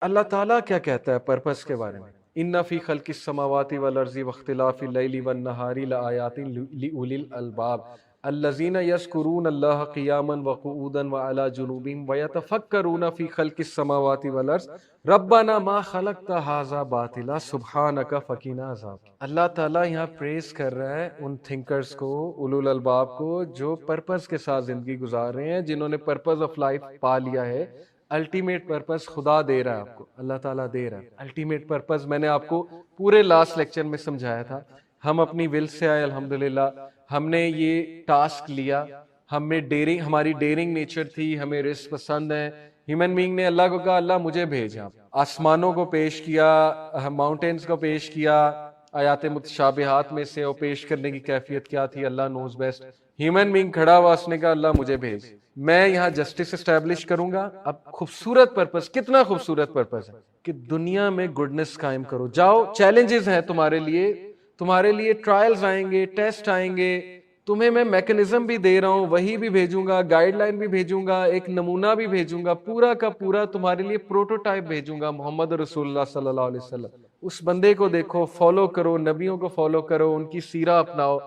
اللہ تعالیٰ کیا کہتا ہے پرپس کے بارے میں؟ ان فی خلق السماوات والارض واختلاف اللیل والنہار لآیات لأولی الالباب الذین یذکرون اللہ قیاما وقعودا وعلی جنوبہم ویتفکرون فی خلق السماوات والارض ربنا ما خلقت ھذا باطلا سبحانک فقنا عذاب۔ اللہ تعالیٰ یہاں پریز کر رہا ہے ان تھنکرز کو، اولو الالباب کو، جو پرپس کے ساتھ زندگی گزار رہے ہیں، جنہوں نے پرپس آف لائف پا لیا ہے۔ الٹیمیٹ پرپس خدا دے رہا ہے آپ کو، اللہ تعالیٰ دے رہا ہے الٹیمیٹ پرپس۔ میں نے آپ کو پورے لاسٹ لیکچر میں سمجھایا تھا، ہم اپنی ول سے آئے الحمدللہ، ہم نے یہ ٹاسک لیا، ہماری ڈیرنگ نیچر تھی، ہمیں رزق پسند ہے۔ ہیومن بینگ نے اللہ کو کہا اللہ مجھے بھیج، آپ آسمانوں کو پیش کیا، ماؤنٹینز کو پیش کیا، آیات متشابہات میں سے وہ پیش کرنے کی کیفیت کیا تھی، اللہ نوز بیسٹ۔ ہیومن بینگ کھڑا ہوا، اس نے کہا اللہ مجھے بھیج، میں یہاں جسٹس اسٹیبلش کروں گا۔ اب خوبصورت پرپس، کتنا خوبصورت پرپس ہے کہ دنیا میں گڈنس قائم کرو، جاؤ، چیلنجز ہیں تمہارے لیے ٹرائلز آئیں گے، ٹیسٹ آئیں گے، تمہیں میں میکنزم بھی دے رہا ہوں، وہی بھی بھیجوں گا، گائیڈ لائن بھی بھیجوں گا، ایک نمونہ بھی بھیجوں گا، پورا کا پورا تمہارے لیے پروٹوٹائپ بھیجوں گا، محمد رسول اللہ صلی اللہ علیہ وسلم۔ اس بندے کو دیکھو، فالو کرو، نبیوں کو فالو کرو، ان کی سیرہ اپناؤ۔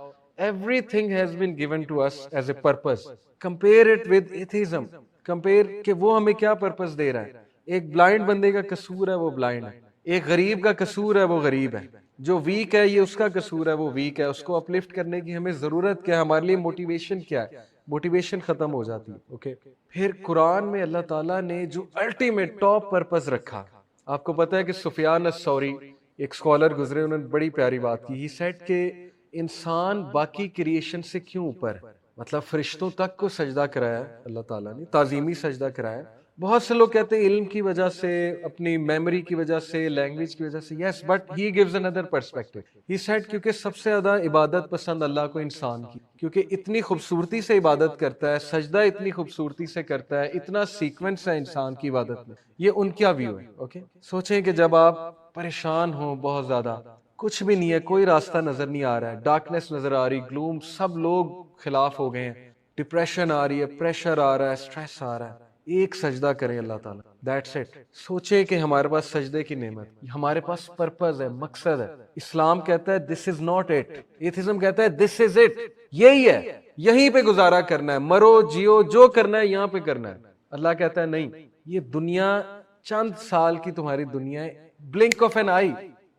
Everything has been given to us as a purpose. Compare it with atheism. Compare کہ وہ ہمیں کیا پرپس دے رہا ہے۔ ایک بلائنڈ بندے کا قصور ہے، وہ بلائنڈ ہے۔ ایک غریب کا قصور ہے، وہ غریب ہے۔ جو ویک ہے، یہ اس کا قصور ہے، وہ ویک ہے۔ اس کو اپلفٹ کرنے کی ہمیں ضرورت کیا ہے؟ ہمارے لیے موٹیویشن کیا ہے؟ موٹیویشن ختم ہو جاتی ہے۔ اوکے، پھر قرآن میں اللہ تعالیٰ نے جو الٹیمیٹ ٹاپ پرپس رکھا، آپ کو پتا ہے کہ سفیان الثوری ایک اسکالر گزرے، انہوں نے بڑی پیاری بات کی۔ ہی سیڈ کہ انسان باقی کریشن سے کیوں اوپر، مطلب فرشتوں تک کو سجدہ کرایا اللہ تعالیٰ نے، تعظیمی سجدہ کرایا۔ بہت سے لوگ کہتے ہیں علم کی وجہ سے، اپنی میموری کی وجہ سے، لینگویج کی وجہ سے، yes, but he gives another perspective. He said کیونکہ سب سے زیادہ عبادت پسند اللہ کو انسان کی، کیونکہ اتنی خوبصورتی سے عبادت کرتا ہے، سجدہ اتنی خوبصورتی سے کرتا ہے، اتنا سیکوینس ہے انسان کی عبادت میں۔ یہ ان کا ویو ہے۔ اوکے، سوچیں کہ جب آپ پریشان ہوں بہت زیادہ، کچھ بھی نہیں ہے، کوئی راستہ نظر نہیں آ رہا ہے، ڈارکنیس نظر آ رہی، گلوم، سب لوگ خلاف ہو گئے ہیں، ڈپریشن آ رہی ہے، پریشر آ رہا ہے، سٹریس آ رہا ہے، ایک سجدہ کریں اللہ تعالیٰ، دیٹس اٹ۔ سوچے کہ ہمارے پاس سجدے کی نعمت، ہمارے پاس پرپز ہے، مقصد ہے۔ اسلام کہتا ہے دس از ناٹ اٹ، ایتھیزم کہتا ہے دس از اٹ، یہی ہے، یہیں پہ گزارا کرنا ہے، مرو جیو جو کرنا ہے یہاں پہ کرنا ہے۔ اللہ کہتا ہے نہیں، یہ دنیا چند سال کی تمہاری دنیا ہے، بلنک آف این آئی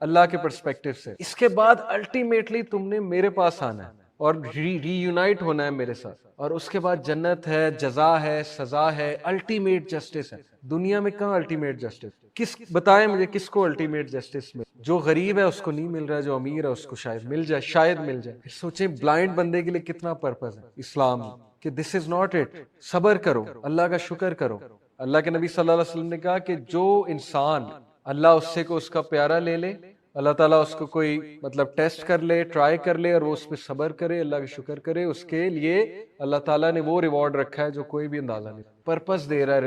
اللہ کے پرسپیکٹو سے، اس کے بعد الٹیمیٹلی تم نے میرے پاس آنا ہے اور ری یونائٹ ہونا ہے میرے ساتھ، اور اس کے بعد جنت ہے، جزا ہے، سزا ہے، الٹیمیٹ جسٹس ہے۔ دنیا میں کہاں الٹیمیٹ جسٹس؟ کس بتائیں مجھے کس کو الٹیمیٹ جسٹس میں؟ جو غریب ہے اس کو نہیں مل رہا ہے، جو امیر ہے اس کو شاید مل جائے، شاید مل جائے۔ پھر سوچیں بلائنڈ بندے کے لیے کتنا پرپز ہے اسلام میں کہ دس از ناٹ اٹ، صبر کرو، اللہ کا شکر کرو۔ اللہ کے نبی صلی اللہ علیہ وسلم نے کہا کہ جو انسان اللہ اس سے کو اس کا پیارا لے لے، اللہ تعالیٰ اس کو کوئی مطلب ٹیسٹ کر لے، ٹرائی کر لے، اور وہ اس پہ صبر کرے، اللہ کا شکر کرے، اس کے لیے اللہ تعالیٰ نے وہ ریوارڈ رکھا ہے جو کوئی بھی اندازہ نہیں۔ پرپس دے رہا ہے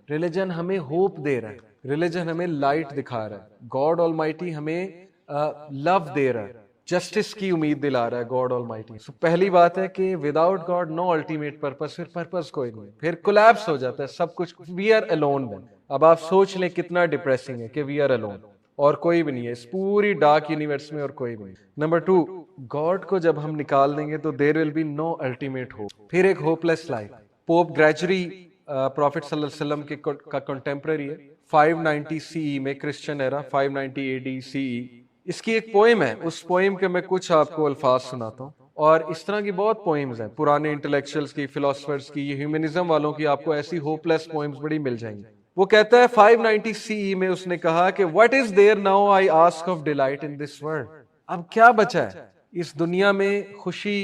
ریلیجن ہمیں ہوپ دے رہا ہے، ریلیجن ہمیں لائٹ دکھا رہا ہے، گاڈ آل مائٹی ہمیں لو دے رہا ہے، جسٹس کی امید دلا رہا ہے گاڈ آل مائٹی۔ سو پہلی بات ہے کہ وداؤٹ گاڈ نو الٹیمیٹ پرپس، پھر پرپس کوئی نہیں، پھر کولیپس ہو جاتا ہے سب کچھ، وی آر الون دین۔ اب آپ سوچ لیں کتنا ڈپریسنگ ہے کہ وی آر الون، اور کوئی بھی نہیں ہے اس پوری ڈارک یونیورس میں، اور کوئی بھی نہیں۔ نمبر 2، گاڈ کو جب ہم نکال دیں گے تو there will be no ultimate hope, پھر ایک hopeless life. Pope Gregory prophet صلی اللہ علیہ وسلم کے کا کنٹمپرری ہے، 590 سی ای میں، کرسچن ایرا 590 اے ڈی سی ای۔ اس کی ایک پوئم ہے، اس پوئم کے میں کچھ آپ کو الفاظ سناتا ہوں، اور اس طرح کی بہت پوئمز ہیں پرانے انٹلیکچوئلز کی، فلاسفرز کی، یہ ہیومنزم والوں کی، آپ کو ایسی ہوپ لیس پوئمز بڑی مل جائیں گی۔ وہ کہتا ہے 590 سی ای میں اس نے کہا کہ what is there now I ask of delight in this world، اب کیا بچا ہے اس دنیا میں؟ خوشی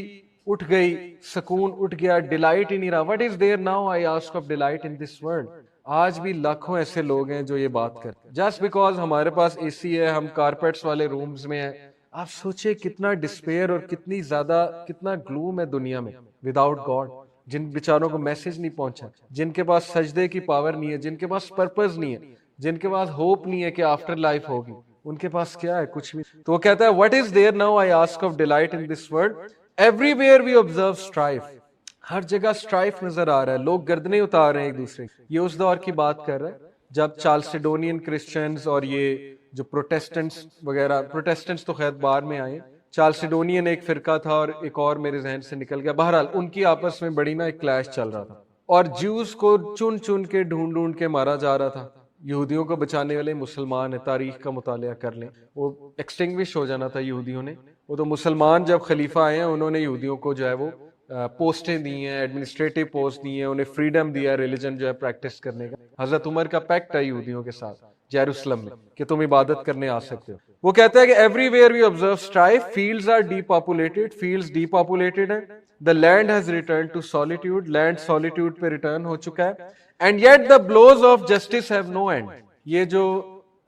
اٹھ گئی، سکون اٹھ گیا، ڈیلائٹ ہی نہیں رہا۔ what is there now I ask of delight in this world۔ آج بھی لاکھوں ایسے لوگ ہیں جو یہ بات کرتے ہیں، جسٹ بیکاز ہمارے پاس اے سی ہے، ہم کارپیٹس والے رومز میں ہیں۔ آپ سوچے کتنا ڈسپیئر اور کتنی زیادہ، کتنا گلوم ہے دنیا میں وداؤٹ گاڈ، جن بیچاروں کو میسج نہیں پہنچا، جن کے پاس سجدے کی پاور نہیں ہے، جن کے پاس پرپز نہیں ہے، جن کے پاس ہوپ نہیں ہے کہ آفٹر لائف ہوگی، ان کے پاس کیا ہے؟ کچھ بھی۔ تو وہ کہتا ہے what is there now I ask of delight in this world everywhere we observe strife، ہر جگہ اسٹرائف نظر آ رہا ہے، لوگ گردنیں اتار رہے ہیں ایک دوسرے کی۔ یہ اس دور کی بات کر رہا ہے جب چالسیڈونین کرسچنز اور یہ جو پروٹیسٹنٹس وغیرہ، پروٹیسٹنٹس تو خیر بعد میں آئے، چالسیڈونین ایک فرقہ تھا اور ایک اور میرے ذہن سے نکل گیا، بہرحال ان کی آپس میں بڑی نا ایک کلیش چل رہا تھا، اور جیوز کو چن چن کے ڈھونڈ ڈھونڈ کے مارا جا رہا تھا۔ یہودیوں کو بچانے والے مسلمان ہیں، تاریخ کا مطالعہ کر لیں، وہ ایکسٹنگوش ہو جانا تھا یہودیوں نے، وہ تو مسلمان جب خلیفہ آئے ہیں انہوں نے یہودیوں کو جو ہے وہ پوسٹیں دی ہیں، ایڈمنسٹریٹو پوسٹ دی ہیں، انہیں فریڈم دیا ریلیجن جو ہے پریکٹس کرنے کا۔ حضرت عمر کا پیکٹ ہے یہودیوں کے ساتھ جیروسلم میں کہ تم عبادت کرنے آ سکتے ہو۔ وہ کہتا ہے کہ everywhere we observe strife, fields are depopulated, fields depopulated ہیں، the land has returned to solitude, land solitude پہ ریٹرن ہو چکا ہے، and yet the blows of justice have no end. یہ جو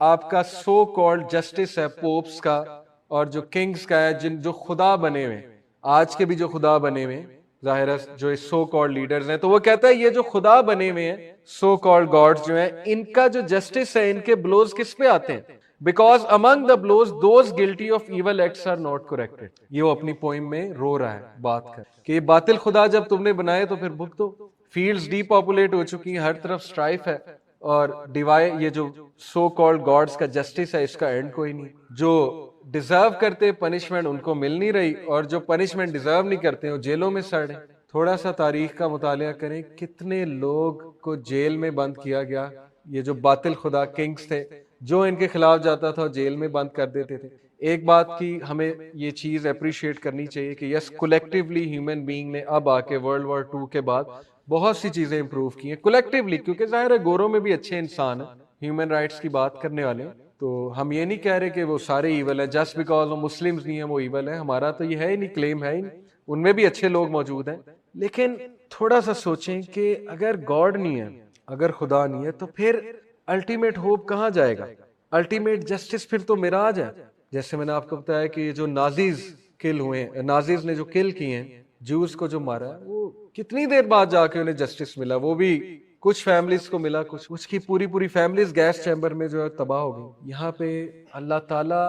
آپ کا سو کالڈ جسٹس ہے پوپس کا اور جو کنگز کا ہے، جن جو خدا بنے ہوئے، آج کے بھی جو خدا بنے ہوئے ظاہر ہے جو سو کالڈ لیڈرز ہیں، تو وہ کہتا ہے یہ جو خدا بنے ہوئے ہیں سو کالڈ گاڈز جو ہیں، ان کا جو جسٹس ہے ان کے بلوز کس پہ آتے ہیں؟ Because among the blues those guilty of evil acts are not corrected. یہ وہ اپنی پوئم میں رو رہا ہے بات کر کہ یہ باطل خدا جب تم نے بنائے تو پھر بھگتو۔ فیلڈز ڈی پاپولیٹ ہو چکی ہیں، ہر طرف سٹرائف ہے، اور ڈیوائڈ، یہ جو سو کالڈ گاڈز کا جسٹس ہے اس کا اینڈ کوئی نہیں۔ جو ڈیزرو کرتے پنشمنٹ ان کو مل نہیں رہی، اور جو پنشمنٹ ڈیزرو نہیں کرتے وہ جیلوں میں سڑے۔ تھوڑا سا تاریخ کا مطالعہ کریں، کتنے لوگ کو جیل میں بند کیا گیا، یہ جو باطل خدا کنگز تھے، جو ان کے خلاف جاتا تھا جیل میں بند کر دیتے تھے۔ ایک بات کی ہمیں یہ چیز اپریشیٹ کرنی چاہیے کہ یس کولیکٹیولی ہیومن بینگ نے اب آ کے ورلڈ وار 2 کے بعد بہت سی چیزیں امپروو کی ہیں کولیکٹیولی، کیونکہ ظاہر ہے گوروں میں بھی اچھے انسان ہیں، ہیومن رائٹس کی بات کرنے والے ہیں، تو ہم یہ نہیں کہہ رہے کہ وہ سارے ایول ہیں جسٹ بیکاز وہ مسلمز نہیں ہیں وہ ایول ہیں، ہمارا تو یہ ہے ہی نہیں، کلیم ہے ہی نہیں، ان میں بھی اچھے لوگ موجود ہیں۔ لیکن تھوڑا سا سوچیں کہ اگر گاڈ نہیں ہے، اگر خدا نہیں ہے، تو پھر الٹیمیٹ ہوپ کہاں جائے گا؟ الٹیمیٹ جسٹس پھر تو میراج ہے۔ جیسے میں نے آپ کو بتایا کہ جو نازیز کل ہوئے ہیں، نازیز نے جو کل کیے ہیں، جوز کو جو مارا ہے، وہ کتنی دیر بعد جا کے انہیں جسٹس ملا؟ وہ بھی کچھ فیملیز کو ملا، کچھ کی پوری فیملیز گیس چیمبر میں جو ہے تباہ ہو گئی۔ یہاں پہ اللہ تعالیٰ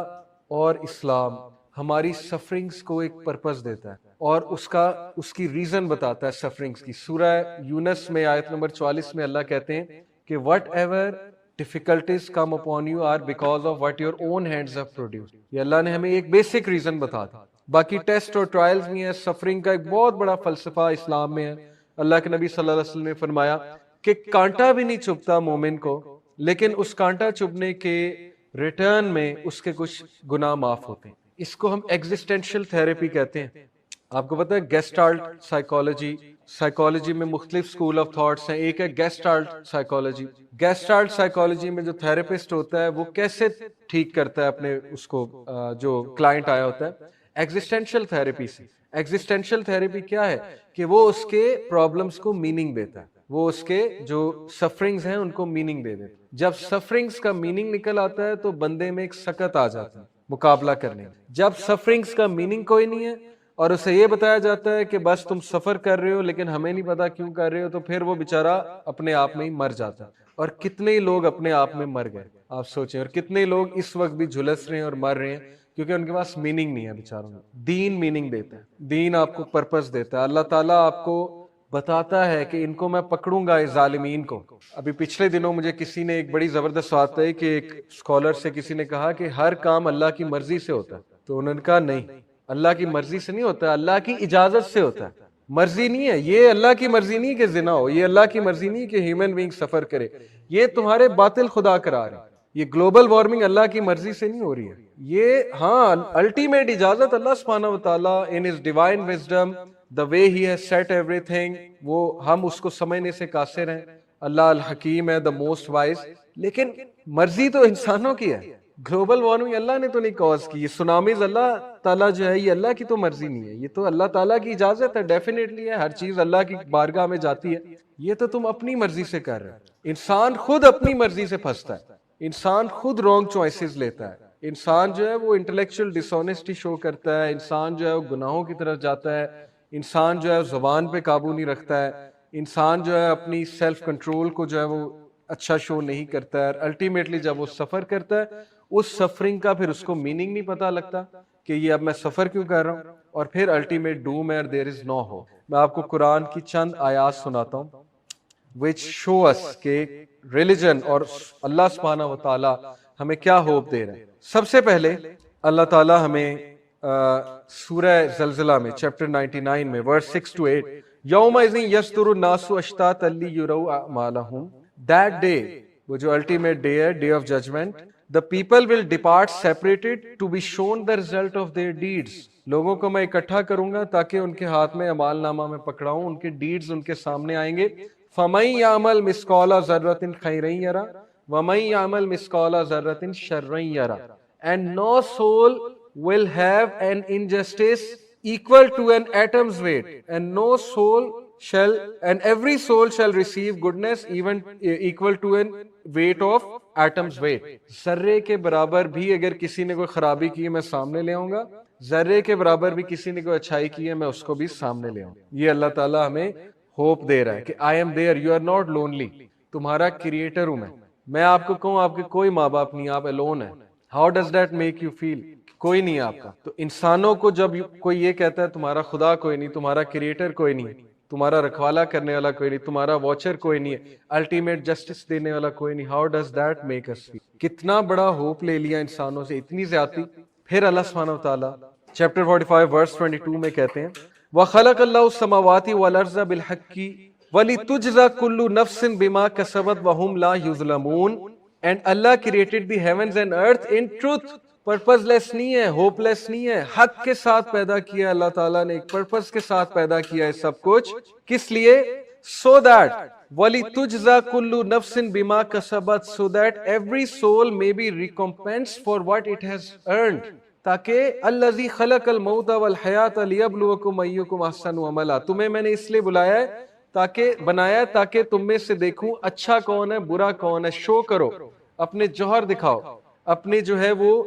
اور اسلام ہماری سفرنگز کو ایک پرپس دیتا ہے اور اس کی ریزن بتاتا ہے سفرنگز کی۔ سورہ یونس میں آیت نمبر 44 میں اللہ کہتے ہیں کہ what ever difficulties come upon you are because of what your own hands have produced۔ یہ اللہ نے ہمیں ایک بیسک ریزن بتا دی، باقی ٹیسٹ اور ٹرائلز میں ہے، سفرنگ کا ایک بہت بڑا فلسفہ اسلام میں ہے۔ اللہ کے نبی صلی اللہ علیہ وسلم نے فرمایا کہ کانٹا بھی نہیں چبھتا مومن کو، لیکن اس کانٹا چبھنے کے ریٹرن میں اس کے کچھ گناہ معاف ہوتے ہیں۔ اس کو ہم ایگزسٹینشل تھراپی کہتے ہیں۔ آپ کو پتہ ہے گیسٹالٹ سائیکالوجی میں مختلف سکول آف تھاٹس ہیں، ایک ہے گیسٹالٹ سائیکالوجی۔ گیسٹالٹ سائیکالوجی میں جو تھراپسٹ ہوتا ہے وہ کیسے ٹھیک کرتا ہے اپنے اس کو جو کلائنٹ آیا ہوتا ہے؟ ایگزسٹینشل تھراپی سے۔ ایگزسٹینشل تھراپی کیا ہے کہ وہ اس کے پرابلمز کو میننگ دیتا ہے، وہ اس کے جو سفرنگز ہیں ان کو میننگ دے دیتا ہے۔ جب سفرنگز کا میننگ نکل آتا ہے تو بندے میں ایک سکت آ جاتا ہے مقابلہ کرنے میں۔ جب سفرنگز کا میننگ کوئی نہیں ہے اور اسے یہ بتایا جاتا ہے کہ بس تم سفر کر رہے ہو لیکن ہمیں نہیں پتا کیوں کر رہے ہو، تو پھر وہ بیچارہ اپنے آپ میں ہی مر جاتا ہے۔ اور کتنے ہی لوگ اپنے آپ میں مر گئے آپ سوچیں، اور کتنے لوگ اس وقت بھی جھلس رہے ہیں اور مر رہے ہیں کیونکہ ان کے پاس میننگ نہیں ہے بیچاروں میں۔ دین میننگ دیتا ہے، دین آپ کو پرپس دیتا ہے۔ اللہ تعالیٰ آپ کو بتاتا ہے کہ ان کو میں پکڑوں گا، اس ظالمین کو۔ ابھی پچھلے دنوں مجھے کسی نے ایک بڑی زبردست بات ہے کہ ایک اسکالر سے کسی نے کہا کہ ہر کام اللہ کی مرضی سے ہوتا ہے، تو انہوں نے کہا نہیں، اللہ کی مرضی سے نہیں ہوتا، اللہ کی اجازت سے ہوتا ہے۔ مرضی نہیں ہے یہ، اللہ کی مرضی نہیں کہ زنا ہو، یہ اللہ کی مرضی نہیں کہ ہیومن بینگ سفر کرے، یہ تمہارے باطل خدا کرا رہے ہیں۔ یہ گلوبل وارمنگ اللہ کی مرضی سے نہیں ہو رہی ہے، یہ ہاں الٹیمیٹ اجازت اللہ سبحانہ وتعالیٰ in his divine wisdom the way he has set everything، وہ ہم اس کو سمجھنے سے قاصر ہیں۔ اللہ الحکیم ہے، the most wise، لیکن مرضی تو انسانوں کی ہے۔ گلوبل وارمنگ اللہ نے تو نہیں کاز کی، یہ سونامیز اللہ تعالیٰ جو ہے یہ اللہ کی تو مرضی نہیں ہے، یہ تو اللہ تعالیٰ کی اجازت ہے، ڈیفینیٹلی ہے، ہر چیز اللہ کی بارگاہ میں جاتی ہے، یہ تو تم اپنی مرضی سے کر رہے ہو۔ انسان خود اپنی مرضی سے پھنستا ہے، انسان خود رانگ چوائسز لیتا ہے، انسان جو ہے وہ انٹلیکچوئل ڈس آنیسٹی شو کرتا ہے، انسان جو ہے وہ گناہوں کی طرف جاتا ہے، انسان جو ہے زبان پہ قابو نہیں رکھتا ہے، انسان جو ہے اپنی سیلف کنٹرول کو جو ہے وہ اچھا شو نہیں کرتا ہے، الٹیمیٹلی جب وہ سفر کرتا ہے اس سفرنگ کا پھر اس کو میننگ نہیں پتا لگتا کہ یہ اب میں سفر کیوں کر رہا ہوں، اور پھر الٹیمیٹ ڈوم ہے، دیر از نو ہوپ۔ میں آپ کو قرآن کی چند آیات سناتا ہوں۔ which show us کہ religion اور اللہ سبحانہ و تعالی ہمیں کیا ہوپ دے رہے ہیں. سب سے پہلے اللہ تعالی ہمیں سورہ زلزلہ میں چیپٹر 99 میں ورس 6 to 8 یومئذ یصدر الناس اشتاتا لیروا اعمالہم, that day, وہ جو ultimate day ہے, day of judgment, the people will depart separated to be shown the result of their deeds. لوگوں کو میں اکٹھا کروں گا تاکہ ان کے ہاتھ میں اعمال نامہ میں پکڑاؤں, ان کے ڈیڈز ان کے سامنے آئیں گے. فَمَن يَعْمَلْ مِثْقَالَ ذَرَّةٍ خَيْرًا يَرَهُ وَمَن يَعْمَلْ مِثْقَالَ ذَرَّةٍ شَرًّا يَرَهُ. And no soul will have an injustice equal to an atom's weight, and no soul shall, and every soul shall receive goodness even equal to an weight of atom's weight. ذرے کے برابر بھی اگر کسی نے کوئی خرابی کی ہے میں سامنے لے آؤں گا, ذرے کے برابر بھی کسی نے کوئی اچھائی کی ہے میں اس کو بھی سامنے لے آؤں. یہ اللہ تعالیٰ ہمیں ہوپ دے رہا ہے کہ I am there, you are not lonely, تمہارا کریٹر ہوں میں آپ کو کہوں آپ کے کوئی ماں باپ نہیں, آپ الون ہیں. How does that make you feel? کوئی نہیں آپ کا. تو انسانوں کو جب کوئی یہ کہتا ہے تمہارا خدا کوئی نہیں, تمہارا کریٹر کوئی نہیں, تمہارا رکھوالا کرنے والا کوئی نہیں, تمہارا واچر کوئی نہیں ہے, الٹیمیٹ جسٹس دینے والا کوئی نہیں, ہاؤ ڈز دیٹ میک اس فیل؟ کتنا بڑا ہوپ لے لیا انسانوں سے, اتنی زیادتی. پھر اللہ سبحانہ و تعالیٰ چیپٹر 45 ورس 22 میں کہتے ہیں وَخَلَقَ اللَّهُ السَّمَاوَاتِ وَالْأَرْضَ بِالْحَقِّ وَلِتُجْزَى كُلُّ نَفْسٍ بِمَا كَسَبَتْ وَهُمْ لَا يُظْلَمُونَ. And Allah created the heavens and earth in truth. Purposeless نہیں ہے, ہوپ لیس نہیں ہے, حق کے ساتھ پیدا کیا اللہ تعالیٰ نے, ایک پرپز کے ساتھ پیدا کیا ہے سب کچھ. کس لیے؟ so that وَلِتُجْزَى كُلُّ نَفْسٍ بِمَا كَسَبَتْ, so that every soul may be recompensed for what it has earned. تاکہ الذی خلق الموت والحیات لیبلوکم ایکم احسن عملا, تمہیں میں نے اس لیے بلایا ہے تاکہ بنایا تاکہ تم میں سے دیکھوں اچھا کون ہے برا کون ہے. شو کرو, اپنے جوہر دکھاؤ, اپنے جو ہے وہ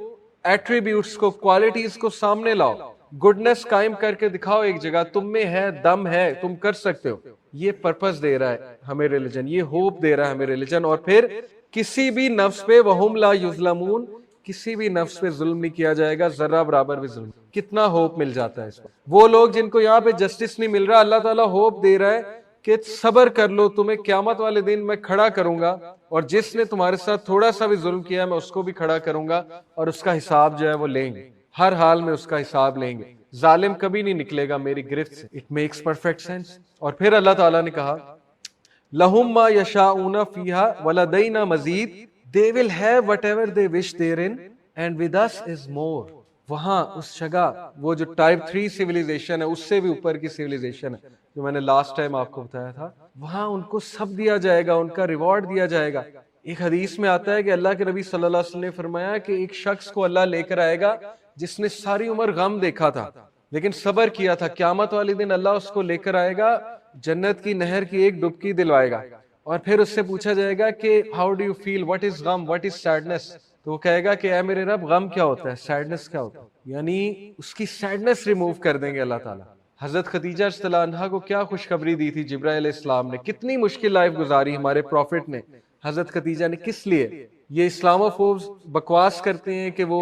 ایٹریبیوٹس کو, کوالٹیز کو سامنے لاؤ, گڈنس قائم کر کے دکھاؤ ایک جگہ, تم میں ہے, دم ہے, تم کر سکتے ہو. یہ پرپس دے رہا ہے ہمیں ریلیجن, یہ ہوپ دے رہا ہے ہمیں ریلیجن. اور پھر کسی بھی نفس پہ وہم لا یظلمون, کسی بھی نفس پہ ظلم نہیں کیا جائے گا, ذرہ برابر بھی ظلم. کتنا ہوپ مل جاتا ہے اس پر. وہ لوگ جن کو یہاں پہ جسٹس نہیں مل رہا, اللہ تعالیٰ ہوپ دے رہا ہے کہ صبر کر لو, تمہیں قیامت والے دن میں کھڑا کروں گا, اور جس نے تمہارے ساتھ تھوڑا سا بھی ظلم کیا میں اس کو بھی کھڑا کروں گا, اور اس کا حساب جو ہے وہ لیں گے, ہر حال میں اس کا حساب لیں گے. ظالم کبھی نہیں نکلے گا میری گرفت سے. It makes perfect sense. اور پھر اللہ تعالیٰ نے کہا لَهُمْ مَا يَشَاءُونَ فِيهَا وَلَدَيْنَا مَزِيدٌ, they will have whatever they wish therein and with us is more. وہاں اس جگہ وہ جو ٹائپ 3 سیویلائزیشن ہے, اس سے بھی اوپر کی سیویلائزیشن ہے جو میں نے لاسٹ ٹائم آپ کو بتایا تھا, وہاں ان کو سب دیا جائے گا, ان کا ریوارڈ دیا جائے گا. ایک حدیث میں آتا ہے کہ اللہ کے نبی صلی اللہ علیہ وسلم نے فرمایا کہ ایک شخص کو اللہ لے کر آئے گا جس نے ساری عمر غم دیکھا تھا لیکن صبر کیا تھا. قیامت والے دن اللہ اس کو لے کر آئے گا, جنت کی نہر کی ایک ڈبکی دلوائے گا, اور پھر اس سے پوچھا جائے گا کہ how do you feel, what is غم, واٹ از سیڈنس. تو وہ کہے گا کہ اے میرے رب غم کیا ہوتا ہے, سیڈنس کیا ہوتا ہے, یعنی اس کی سیڈنس ریموو کر دیں گے اللہ تعالیٰ. حضرت خدیجہ رضی اللہ عنہا کو کیا خوشخبری دی تھی جبرائیل علیہ السلام نے, کتنی مشکل لائف گزاری ہمارے پروفٹ نے, حضرت خدیجہ نے. کس لیے؟ یہ اسلامو فوبز بکواس کرتے ہیں کہ وہ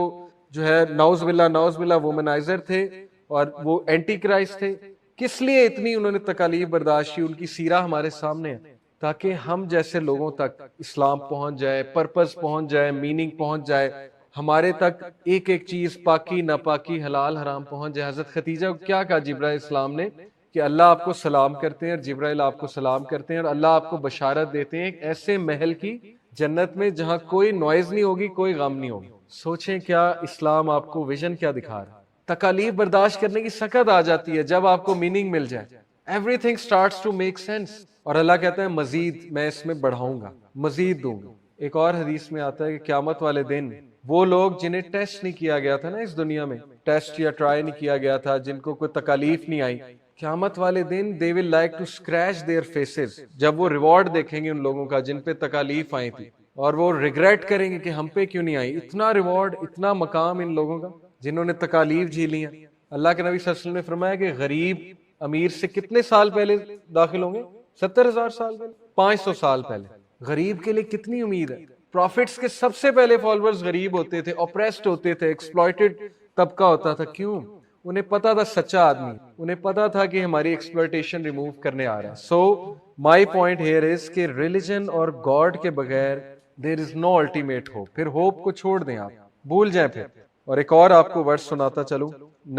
جو ہے نعوذ باللہ وومنائزر تھے اور وہ اینٹی کرائسٹ تھے. کس لیے اتنی انہوں نے تکالیف برداشت کی؟ ان کی سیرہ ہمارے سامنے ہے تاکہ ہم جیسے لوگوں تک اسلام پہنچ جائے, پرپز پہنچ جائے, میننگ پہنچ جائے, ہمارے تک ایک ایک چیز پاکی ناپاکی حلال حرام پہنچ جائے. حضرت خدیجہ کو کیا کہا جبرائیل السلام نے کہ اللہ آپ کو سلام کرتے ہیں اور جبرائیل آپ کو سلام کرتے ہیں, اور اللہ آپ کو بشارت دیتے ہیں ایک ایسے محل کی جنت میں جہاں کوئی نوائز نہیں ہوگی, کوئی غم نہیں ہوگی. سوچیں کیا اسلام آپ کو ویژن کیا دکھا رہا ہے. تکالیف برداشت کرنے کی سخت آ جاتی ہے جب آپ کو میننگ مل جائے. everything starts to make sense. اور اللہ کہتا ہے مزید میں اس میں بڑھاؤں گا, مزید دوں گا. ایک اور حدیث میں آتا ہے کہ قیامت والے دن وہ لوگ جنہیں ٹیسٹ نہیں کیا گیا تھا نا اس دنیا میں, ٹیسٹ یا ٹرائی نہیں کیا گیا تھا, جن کو کوئی تکالیف نہیں آئی, قیامت والے دن they will like to scratch their faces. جب وہ ریوارڈ دیکھیں گے ان لوگوں کا جن پہ تکالیف آئی تھی, اور وہ ریگریٹ کریں گے کہ ہم پہ کیوں نہیں آئی. اتنا ریوارڈ, اتنا مقام ان لوگوں کا جنہوں نے تکالیف جھی ہیں. اللہ کے نبی صلی اللہ علیہ وسلم نے فرمایا کہ غریب امیر سے کتنے سال پہلے داخل ہوں گے؟ 70,000 سال پہلے, 500 سال پہلے. غریب کے لیے کتنی امید ہے. پروفٹس کے سب سے پہلے فالوورز غریب ہوتے تھے, اوپریسڈ ہوتے تھے, ایکسپلائٹڈ طبقہ ہوتا تھا. کیوں؟ انہیں پتا تھا سچا آدمی, انہیں پتا تھا کہ ہماری ایکسپلوٹیشن ریموو کرنے آ رہا ہے. سو مائی پوائنٹ ہیئر از کہ ریلیجن اور گاڈ کے بغیر دیر از نو الٹیمیٹ ہوپ. پھر ہوپ کو چھوڑ دیں, آپ بھول جائیں پھر. اور ایک اور آپ کو ورس سناتا چلوں,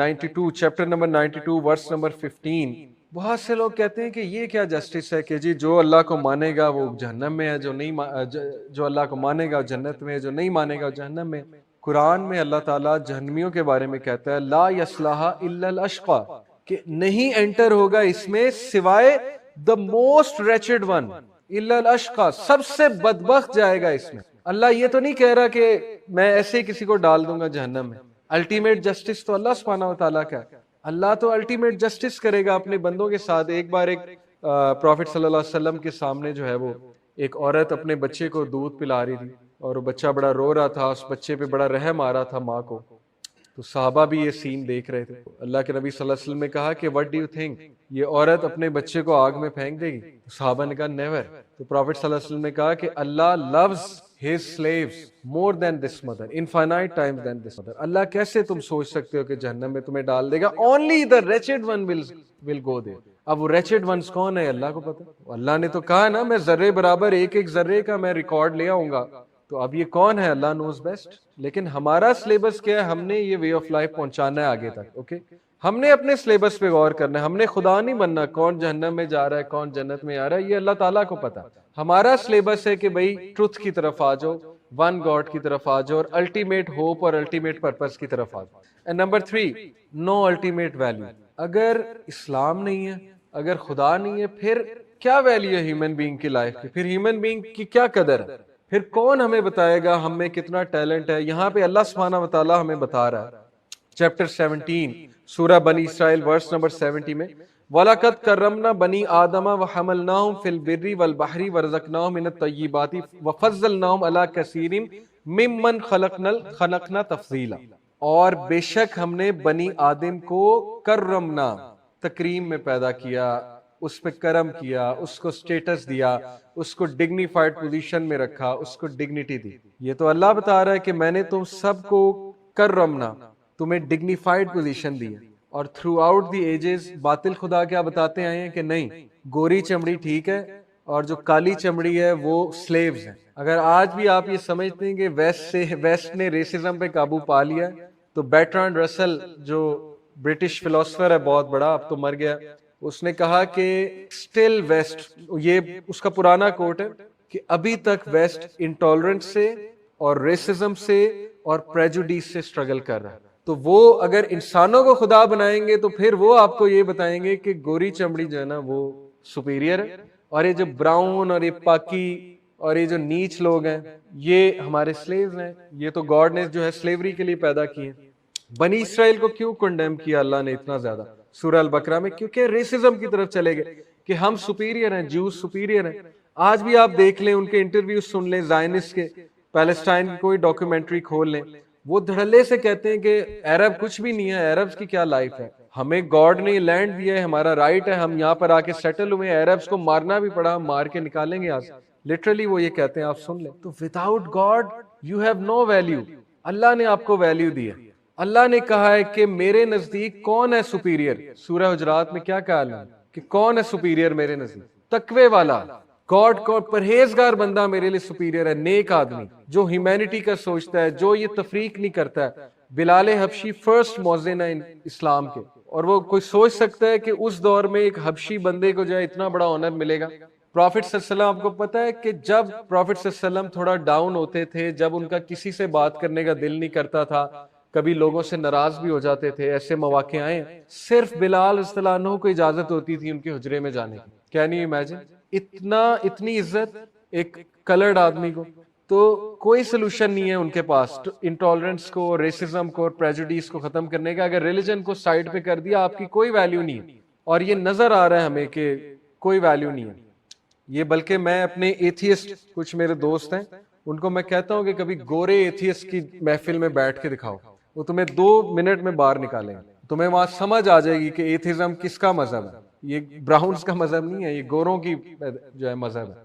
92 چیپٹر نمبر 92 ورس نمبر 15. بہت سے لوگ کہتے ہیں کہ یہ کیا جسٹس ہے کہ جی جو اللہ کو مانے گا وہ جہنم میں ہے, جو اللہ کو مانے گا جنت میں ہے, جو نہیں مانے گا وہ جہنم میں. قرآن میں اللہ تعالیٰ جہنمیوں کے بارے میں کہتا ہے لا یصلحا الا الاشقى, کہ نہیں انٹر ہوگا اس میں سوائے the most wretched one, الا الاشقى, سب سے بدبخت جائے گا اس میں. اللہ یہ تو نہیں کہہ رہا کہ میں ایسے ہی کسی کو ڈال دوں گا جہنم میں. الٹیمیٹ جسٹس تو اللہ سبحانہ و تعالیٰ کا ہے. اللہ تو الٹیمیٹ جسٹس کرے گا اپنے بندوں کے ساتھ. ایک بار ایک پروفٹ صلی اللہ علیہ وسلم کے سامنے جو ہے وہ ایک عورت اپنے بچے کو دودھ پلا رہی تھی, اور وہ بچہ بڑا رو رہا تھا, اس بچے پہ بڑا رحم آ رہا تھا ماں کو. تو صحابہ بھی یہ سین دیکھ رہے تھے. اللہ کے نبی صلی اللہ علیہ وسلم نے کہا کہ وٹ ڈو یو تھنک, یہ عورت اپنے بچے کو آگ میں پھینک دے گی؟ صحابہ نے کہا نیور. تو پروفٹ صلی اللہ علیہ وسلم نے کہا کہ اللہ loves his slaves more than this mother, infinite times than this mother. اللہ کیسے تم سوچ سکتے ہو کہ جہنم میں تمہیں ڈال دے گا؟ only the wretched one will go there. اب وہ wretched ones کون ہے اللہ کو پتا. اللہ نے تو کہا نا میں ذرے برابر ایک ایک ذرے کا میں ریکارڈ لے آؤں گا. تو اب یہ کون ہے؟ اللہ نوز بیسٹ. لیکن ہمارا سلیبس کیا ہے؟ ہم نے یہ وے آف لائف پہنچانا ہے آگے تک. اوکے, ہم نے اپنے سلیبس پہ غور کرنا ہے. ہم نے خدا نہیں بننا کون جہنم میں جا رہا ہے کون جنت میں آ رہا ہے, یہ اللہ تعالیٰ کو پتا. ہمارا سلیبس ہے کہ بھئی ٹروتھ کی طرف آ جاؤ, ون گاڈ کی طرف آ جاؤ, اور الٹیمیٹ ہوپ اور الٹیمیٹ پرپس کی طرف آ جاؤ. And number 3, no ultimate value. اگر اسلام نہیں ہے, اگر خدا نہیں ہے, پھر کیا ویلیو ہے ہیومن بینگ کی لائف کی؟ پھر ہیومن بینگ کی کیا قدر ہے؟ پھر کون ہمیں بتائے گا ہم میں کتنا ٹیلنٹ ہے؟ یہاں پہ اللہ سبحانہ و تعالیٰ ہمیں بتا رہا ہے چیپٹر 17 سورہ بنی اسرائیل ورس نمبر 70 میں, وَلَقَدْ كَرَّمْنَا بَنِي آدَمَ وَحَمَلْنَاهُمْ فِي الْبِرِّ وَالْبَحْرِ وَرَزَقْنَاهُمْ مِنَ الطَّيِّبَاتِ وَفَضَّلْنَاهُمْ عَلَى كَثِيرٍ مِّمَّنْ خَلَقْنَا تَفْضِيلًا. اور بے شک ہم نے بنی آدم کو کرمنا, تکریم میں پیدا کیا, اس پہ کرم کیا, اس کو سٹیٹس دیا, اس کو ڈگنیفائڈ پوزیشن میں رکھا, اس کو ڈگنیٹی دی. یہ تو اللہ بتا رہا ہے کہ میں نے تم سب کو کرمنا, تمہیں ڈگنیفائڈ پوزیشن دی ہے. اور تھرو آؤٹ دی ایجز باطل خدا کیا بتاتے آئے ہیں کہ نہیں, گوری چمڑی ٹھیک ہے اور جو کالی چمڑی ہے وہ سلیوز ہیں. اگر آج بھی آپ یہ سمجھتے ہیں کہ ویسٹ نے ریسزم پہ قابو پا لیا, تو برٹرانڈ رسل جو برٹش فلسفر ہے بہت بڑا, اب تو مر گیا, اس نے کہا کہ اسٹل ویسٹ, یہ اس کا پرانا کوٹ ہے کہ ابھی تک ویسٹ انٹالرنس سے اور ریسزم سے اور پریجوڈیس سے اسٹرگل کر رہا ہے. تو وہ اگر انسانوں کو خدا بنائیں گے تو پھر وہ آپ کو یہ بتائیں گے کہ گوری چمڑی جو ہے نا وہ سپیریئر ہے, اور یہ جو براؤن اور یہ پاکی اور یہ جو نیچ لوگ ہیں یہ ہمارے سلیوز ہیں. یہ تو گاڈ نے جو ہے سلیوری کے لیے پیدا کیے. بنی اسرائیل کو کیوں کنڈیم کیا اللہ نے اتنا زیادہ سورہ البقرہ میں؟ کیونکہ ریسزم کی طرف چلے گئے کہ ہم سپیریئر ہیں, جوز سپیریئر ہیں. آج بھی آپ دیکھ لیں, ان کے انٹرویو سن لیں زائنسٹ کے, پیلسٹائن کی کوئی ڈاکیومنٹری کھول لیں, وہ دھڑلے سے کہتے ہیں کہ عرب کچھ بھی نہیں ہے, عربز کی کیا لائف ہے, ہمیں گاڈ نے لینڈ دیا ہے, ہمارا رائٹ ہے, ہم یہاں پر آ کے سیٹل ہوئے, عربز کو مارنا بھی پڑا, ہم مار کے نکالیں گے یہاں سے. لٹرلی وہ یہ کہتے ہیں, آپ سن لیں. تو without God you have no value. اللہ نے آپ کو ویلیو دی ہے. اللہ نے کہا ہے کہ میرے نزدیک کون ہے سپیریئر. سورہ حجرات میں کیا کہا اللہ نے کہ کون ہے سپیریئر میرے نزدیک؟ تقوی والا, گاڈ کو پرہیزگار بندہ میرے لیے سپیریئر ہے, نیک آدمی جو ہیومینٹی کا سوچتا ہے, جو یہ تفریق نہیں کرتا ہے. بلال حبشی فرسٹ مؤذن ہے اسلام کے, اور وہ کوئی سوچ سکتا ہے کہ اس دور میں ایک حبشی بندے کو جو ہے اتنا بڑا آنر ملے گا؟ پروفٹ صلی اللہ علیہ وسلم, آپ کو پتا ہے کہ جب پروفٹ صلی اللہ علیہ وسلم تھوڑا ڈاؤن ہوتے تھے, جب ان کا کسی سے بات کرنے کا دل نہیں کرتا تھا, کبھی لوگوں سے ناراض بھی ہو جاتے تھے, ایسے مواقع آئے, صرف بلال رضی اللہ عنہ کو اجازت ہوتی تھی ان کے حجرے میں جانے کی. کین یو امیجن اتنی عزت ایک کلرڈ آدمی کو؟ تو کوئی سلوشن نہیں ہے ان کے پاس انٹالرنس کو, ریسزم کو اور پریجوڈیس کو ختم کرنے کا. اگر ریلیجن کو سائڈ پہ کر دیا, آپ کی کوئی ویلیو نہیں ہے. اور یہ نظر آ رہا ہے ہمیں کہ کوئی ویلیو نہیں ہے یہ. بلکہ میں اپنے ایتھیسٹ, کچھ میرے دوست ہیں, ان کو میں کہتا ہوں کہ کبھی گورے ایتھیسٹ کی محفل میں بیٹھ کے دکھاؤ, وہ تمہیں 2 منٹ میں باہر نکالیں گے. تمہیں وہاں سمجھ آ جائے گی کہ ایتھیزم کس کا مذہب ہے. یہ براؤنز کا مذہب نہیں ہے, یہ گوروں کی جو ہے مذہب ہے.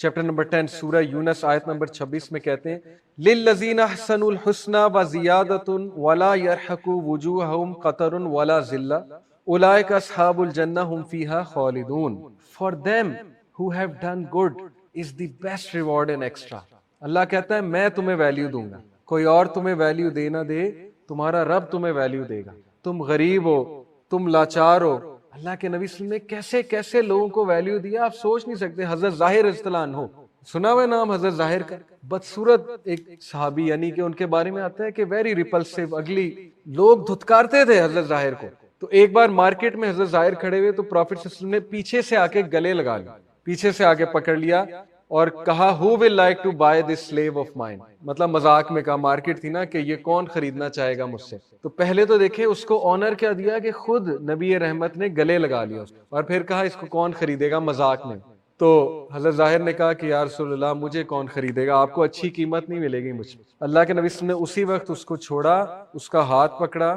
چیپٹر نمبر 10 سورہ یونس آیت نمبر 26 میں کہتے ہیں للذین احسنوا الحسنى وزیادۃ ولا يرهق وجوہہم قتر ولا ذلہ اولئک اصحاب الجنہ ہم فیہا خالدون. For them who have done good is the best reward and extra. اللہ کہتا ہے میں تمہیں ویلیو دوں گا, کوئی اور تمہیں ویلیو دے نہ دے, تمہارا رب تمہیں ویلیو دے گا. تم غریب ہو, تم لاچار ہو, اللہ کے نبی صلی اللہ علیہ وسلم نے کیسے کیسے لوگوں کو ویلیو دیا آپ سوچ نہیں سکتے. حضرت ظاہر رضی اللہ عنہ, سنا ہوا نام حضرت ظاہر کا, بدصورت ایک صحابی, یعنی کہ ان کے بارے میں آتا ہے کہ ویری ریپلسیو, اگلی, لوگ دھتکارتے تھے حضرت ظاہر کو. تو ایک بار مارکیٹ میں حضرت ظاہر کھڑے ہوئے تو پروفٹ صلی اللہ علیہ وسلم نے پیچھے سے آ کے گلے لگا لیا, پیچھے سے آگے پکڑ لیا اور کہا who will like to buy this slave of mine, مطلب مذاق میں کہا, مارکیٹ تھی نا کہ یہ کون خریدنا چاہے گا مجھ سے. تو پہلے تو دیکھیں اس کو آنر کیا دیا کہ خود نبی رحمت نے گلے لگا لیا, اور پھر کہا اس کو کون خریدے گا مذاق میں. تو حضرت ظاہر نے کہا کہ یا رسول اللہ مجھے کون خریدے گا, آپ کو اچھی قیمت نہیں ملے گی مجھ. اللہ کے نبی صلی اللہ علیہ وسلم نے اسی وقت اس کو چھوڑا, اس کا ہاتھ پکڑا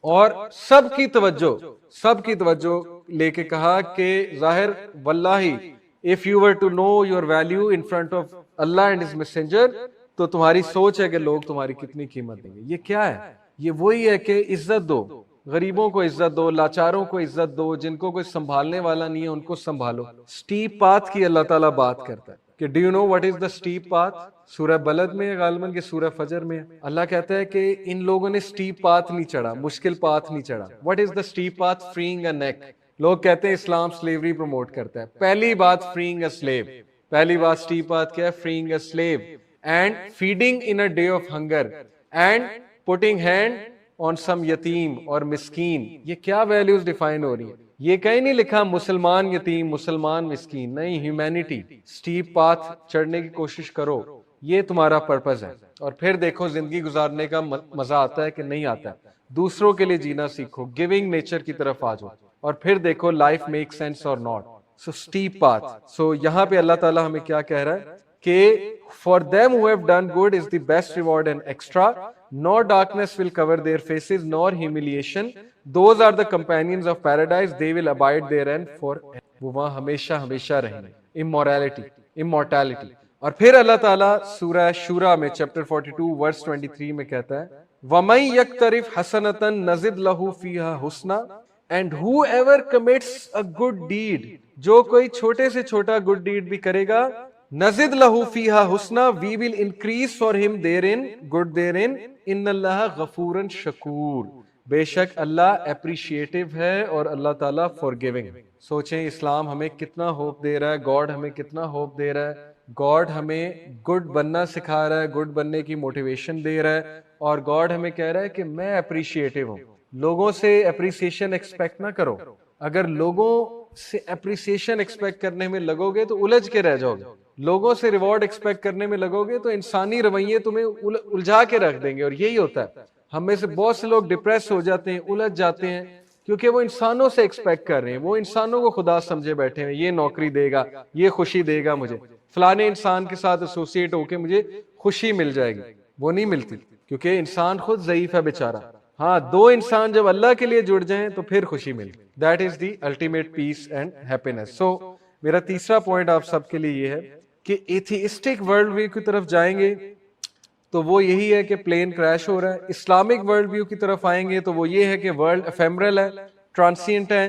اور سب کی توجہ لے کے کہا کہ ظاہر واللہ if you were to know your value in front of Allah and His Messenger, تو تمہاری سوچ ہے کہ لوگ تمہاری کتنی قیمت دیں گے. یہ کیا ہے؟ یہ وہی ہے کہ عزت دو, غریبوں کو عزت دو, لاچاروں کو عزت دو, جن کو کوئی سنبھالنے والا نہیں ہے ان کو سنبھالو. اسٹیپ پاتھ کی اللہ تعالیٰ بات کرتا ہے کہ do you know what is the steep path. سورہ بلد میں غالباً کہ سورہ فجر میں اللہ کہتا ہے کہ ان لوگوں نے اسٹیپ پاتھ نہیں چڑھا, مشکل پاتھ نہیں چڑھا. What is the steep path? Freeing a neck. لوگ کہتے ہیں اسلام سلیوری پروموٹ کرتا ہے. پہلی بات فریئنگ اے سلیو, پہلی بات اسٹیپ پاتھ کیا ہے؟ Freeing a slave and feeding in a day of hunger and putting hand on some یتیم اور مسکین. یہ کیا ویلیوز ڈیفائن ہو رہی ہیں؟ یہ کہیں نہیں لکھا مسلمان یتیم, مسلمان مسکین, نہیں, ہیومینٹی. اسٹیپ پاتھ چڑھنے کی کوشش کرو, یہ تمہارا پرپز ہے. اور پھر دیکھو زندگی گزارنے کا مزہ آتا ہے کہ نہیں آتا ہے. دوسروں کے لیے جینا سیکھو, گیونگ نیچر کی طرف آ جاؤ, اور پھر دیکھو لائف میک سینس اور not. So steep path. So یہاں پہ اللہ تعالیٰ ہمیں کیا کہہ رہا ہے کہ for them who have done good is the best reward and extra, nor darkness will cover their faces nor humiliation, those are the companions of paradise, they will abide therein forever. وہ وہاں ہمیشہ ہمیشہ رہیں گے. immortality. اور پھر اللہ تعالیٰ سورہ شورا میں چیپٹر 42 ورس 23 میں کہتا ہے وَمَن يَقْتَرِفْ حَسَنَةً نَزِدْ لَهُ فِيهَا حُسْنًا, and whoever commits a good deed, جو کوئی چھوٹے سے چھوٹا good deed بھی کرے گا, نزد لہو فیہا حسنا, we will increase for him therein, good therein, ان اللہ غفورا شکور, بے شک اللہ اپریشیٹو ہے اور اللہ تعالیٰ forgiving. سوچیں اسلام ہمیں کتنا ہوپ دے رہا ہے, گاڈ ہمیں کتنا ہوپ دے رہا ہے. گاڈ ہمیں گڈ بننا سکھا رہا ہے, گڈ بننے کی موٹیویشن دے رہا ہے, اور گاڈ ہمیں کہہ رہا ہے کہ میں اپریشیٹو ہوں. لوگوں سے اپریسیشن ایکسپیکٹ نہ کرو. اگر لوگوں سے اپریسیشن ایکسپیکٹ کرنے میں لگو گے تو الجھ کے رہ جاؤ گے. لوگوں سے ریوارڈ ایکسپیکٹ کرنے میں لگو گے تو انسانی رویے تمہیں الجھا کے رکھ دیں گے. اور یہی ہوتا ہے, ہم میں سے بہت سے لوگ ڈپریس ہو جاتے ہیں, الجھ جاتے ہیں, کیونکہ وہ انسانوں سے ایکسپیکٹ کر رہے ہیں, وہ انسانوں کو خدا سمجھے بیٹھے ہیں, یہ نوکری دے گا, یہ خوشی دے گا مجھے, فلانے انسان کے ساتھ ایسوسیٹ ہو کے مجھے خوشی مل جائے گی. وہ نہیں ملتی, کیونکہ انسان خود ضعیف ہے بیچارہ. ہاں, دو انسان جب اللہ کے لیے جڑ جائیں تو پھر خوشی ملے. That is the ultimate peace and happiness. So میرا تیسرا پوائنٹ آپ سب کے لیے یہ ہے کہ ایتھیسٹک ورلڈ ویو کی طرف جائیں گے تو وہ یہی ہے کہ پلین کریش ہو رہا ہے. اسلامک ورلڈ ویو کی طرف آئیں گے تو وہ یہ ہے کہ ورلڈ ایفیمرل ہے, ٹرانسینٹ ہے,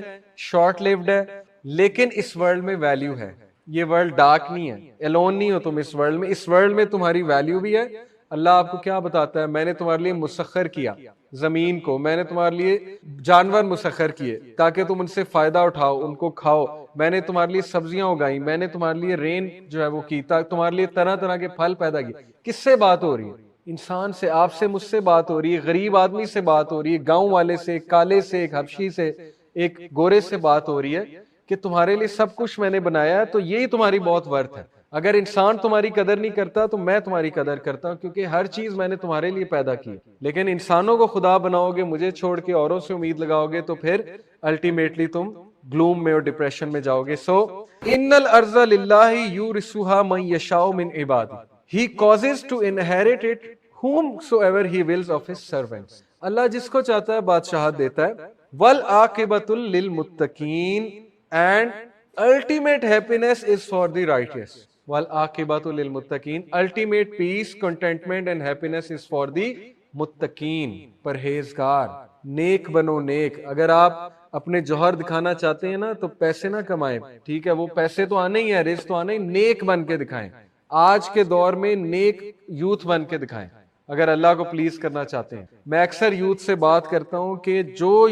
شارٹ لیوڈ ہے, لیکن اس ورلڈ میں ویلیو ہے. یہ ورلڈ ڈارک نہیں ہے, الون نہیں ہو تم اس ورلڈ میں. اس ورلڈ میں تمہاری ویلیو بھی ہے. اللہ آپ کو کیا بتاتا ہے, میں نے تمہارے لیے مسخر کیا زمین کو, میں نے تمہارے لیے جانور مسخر کیے تاکہ تم ان سے فائدہ اٹھاؤ, ان کو کھاؤ. میں نے تمہارے لیے سبزیاں اگائیں, میں نے تمہارے لیے رین جو ہے وہ کی, تمہارے لیے طرح طرح کے پھل پیدا کیے. کس سے بات ہو رہی ہے؟ انسان سے, آپ سے, مجھ سے بات ہو رہی ہے, غریب آدمی سے بات ہو رہی ہے, گاؤں والے سے, کالے سے, ایک حبشی سے, ایک گورے سے بات ہو رہی ہے کہ تمہارے لیے سب کچھ میں نے بنایا ہے, تو یہی تمہاری بہت ورتھ ہے. اگر انسان تمہاری قدر نہیں کرتا تو میں تمہاری قدر کرتا ہوں, کیونکہ ہر چیز میں نے تمہارے لیے پیدا کی. لیکن انسانوں کو خدا بناؤ گے, مجھے چھوڑ کے اوروں سے امید لگاؤ گے, تو پھر الٹیمیٹلی تم گلوم میں اور ڈپریشن میں جاؤ گے. سو ان الارض للہ یورثها من یشاء من Ubadah, he causes to inherit it whomsoever he wills of his servants. اللہ جس کو چاہتا ہے بادشاہت دیتا ہے. والعاقبۃ للمتقین, and ultimate happiness is for the righteous. والعاقبۃ للمتقین. Ultimate peace, contentment and happiness is for the متقین, پرہیزگار. نیک بنو نیک. اگر آپ اپنے جوہر دکھانا چاہتے ہیں نا تو پیسے نہ کمائیں, ٹھیک ہے, وہ پیسے تو آنے ہی ہیں, رزق تو آنے ہی, نیک بن کے دکھائیں. آج کے دور میں نیک یوتھ بن کے دکھائیں اگر اللہ کو پلیز کرنا چاہتے ہیں. میں اکثر یوتھ سے بات کرتا ہوں کہ جو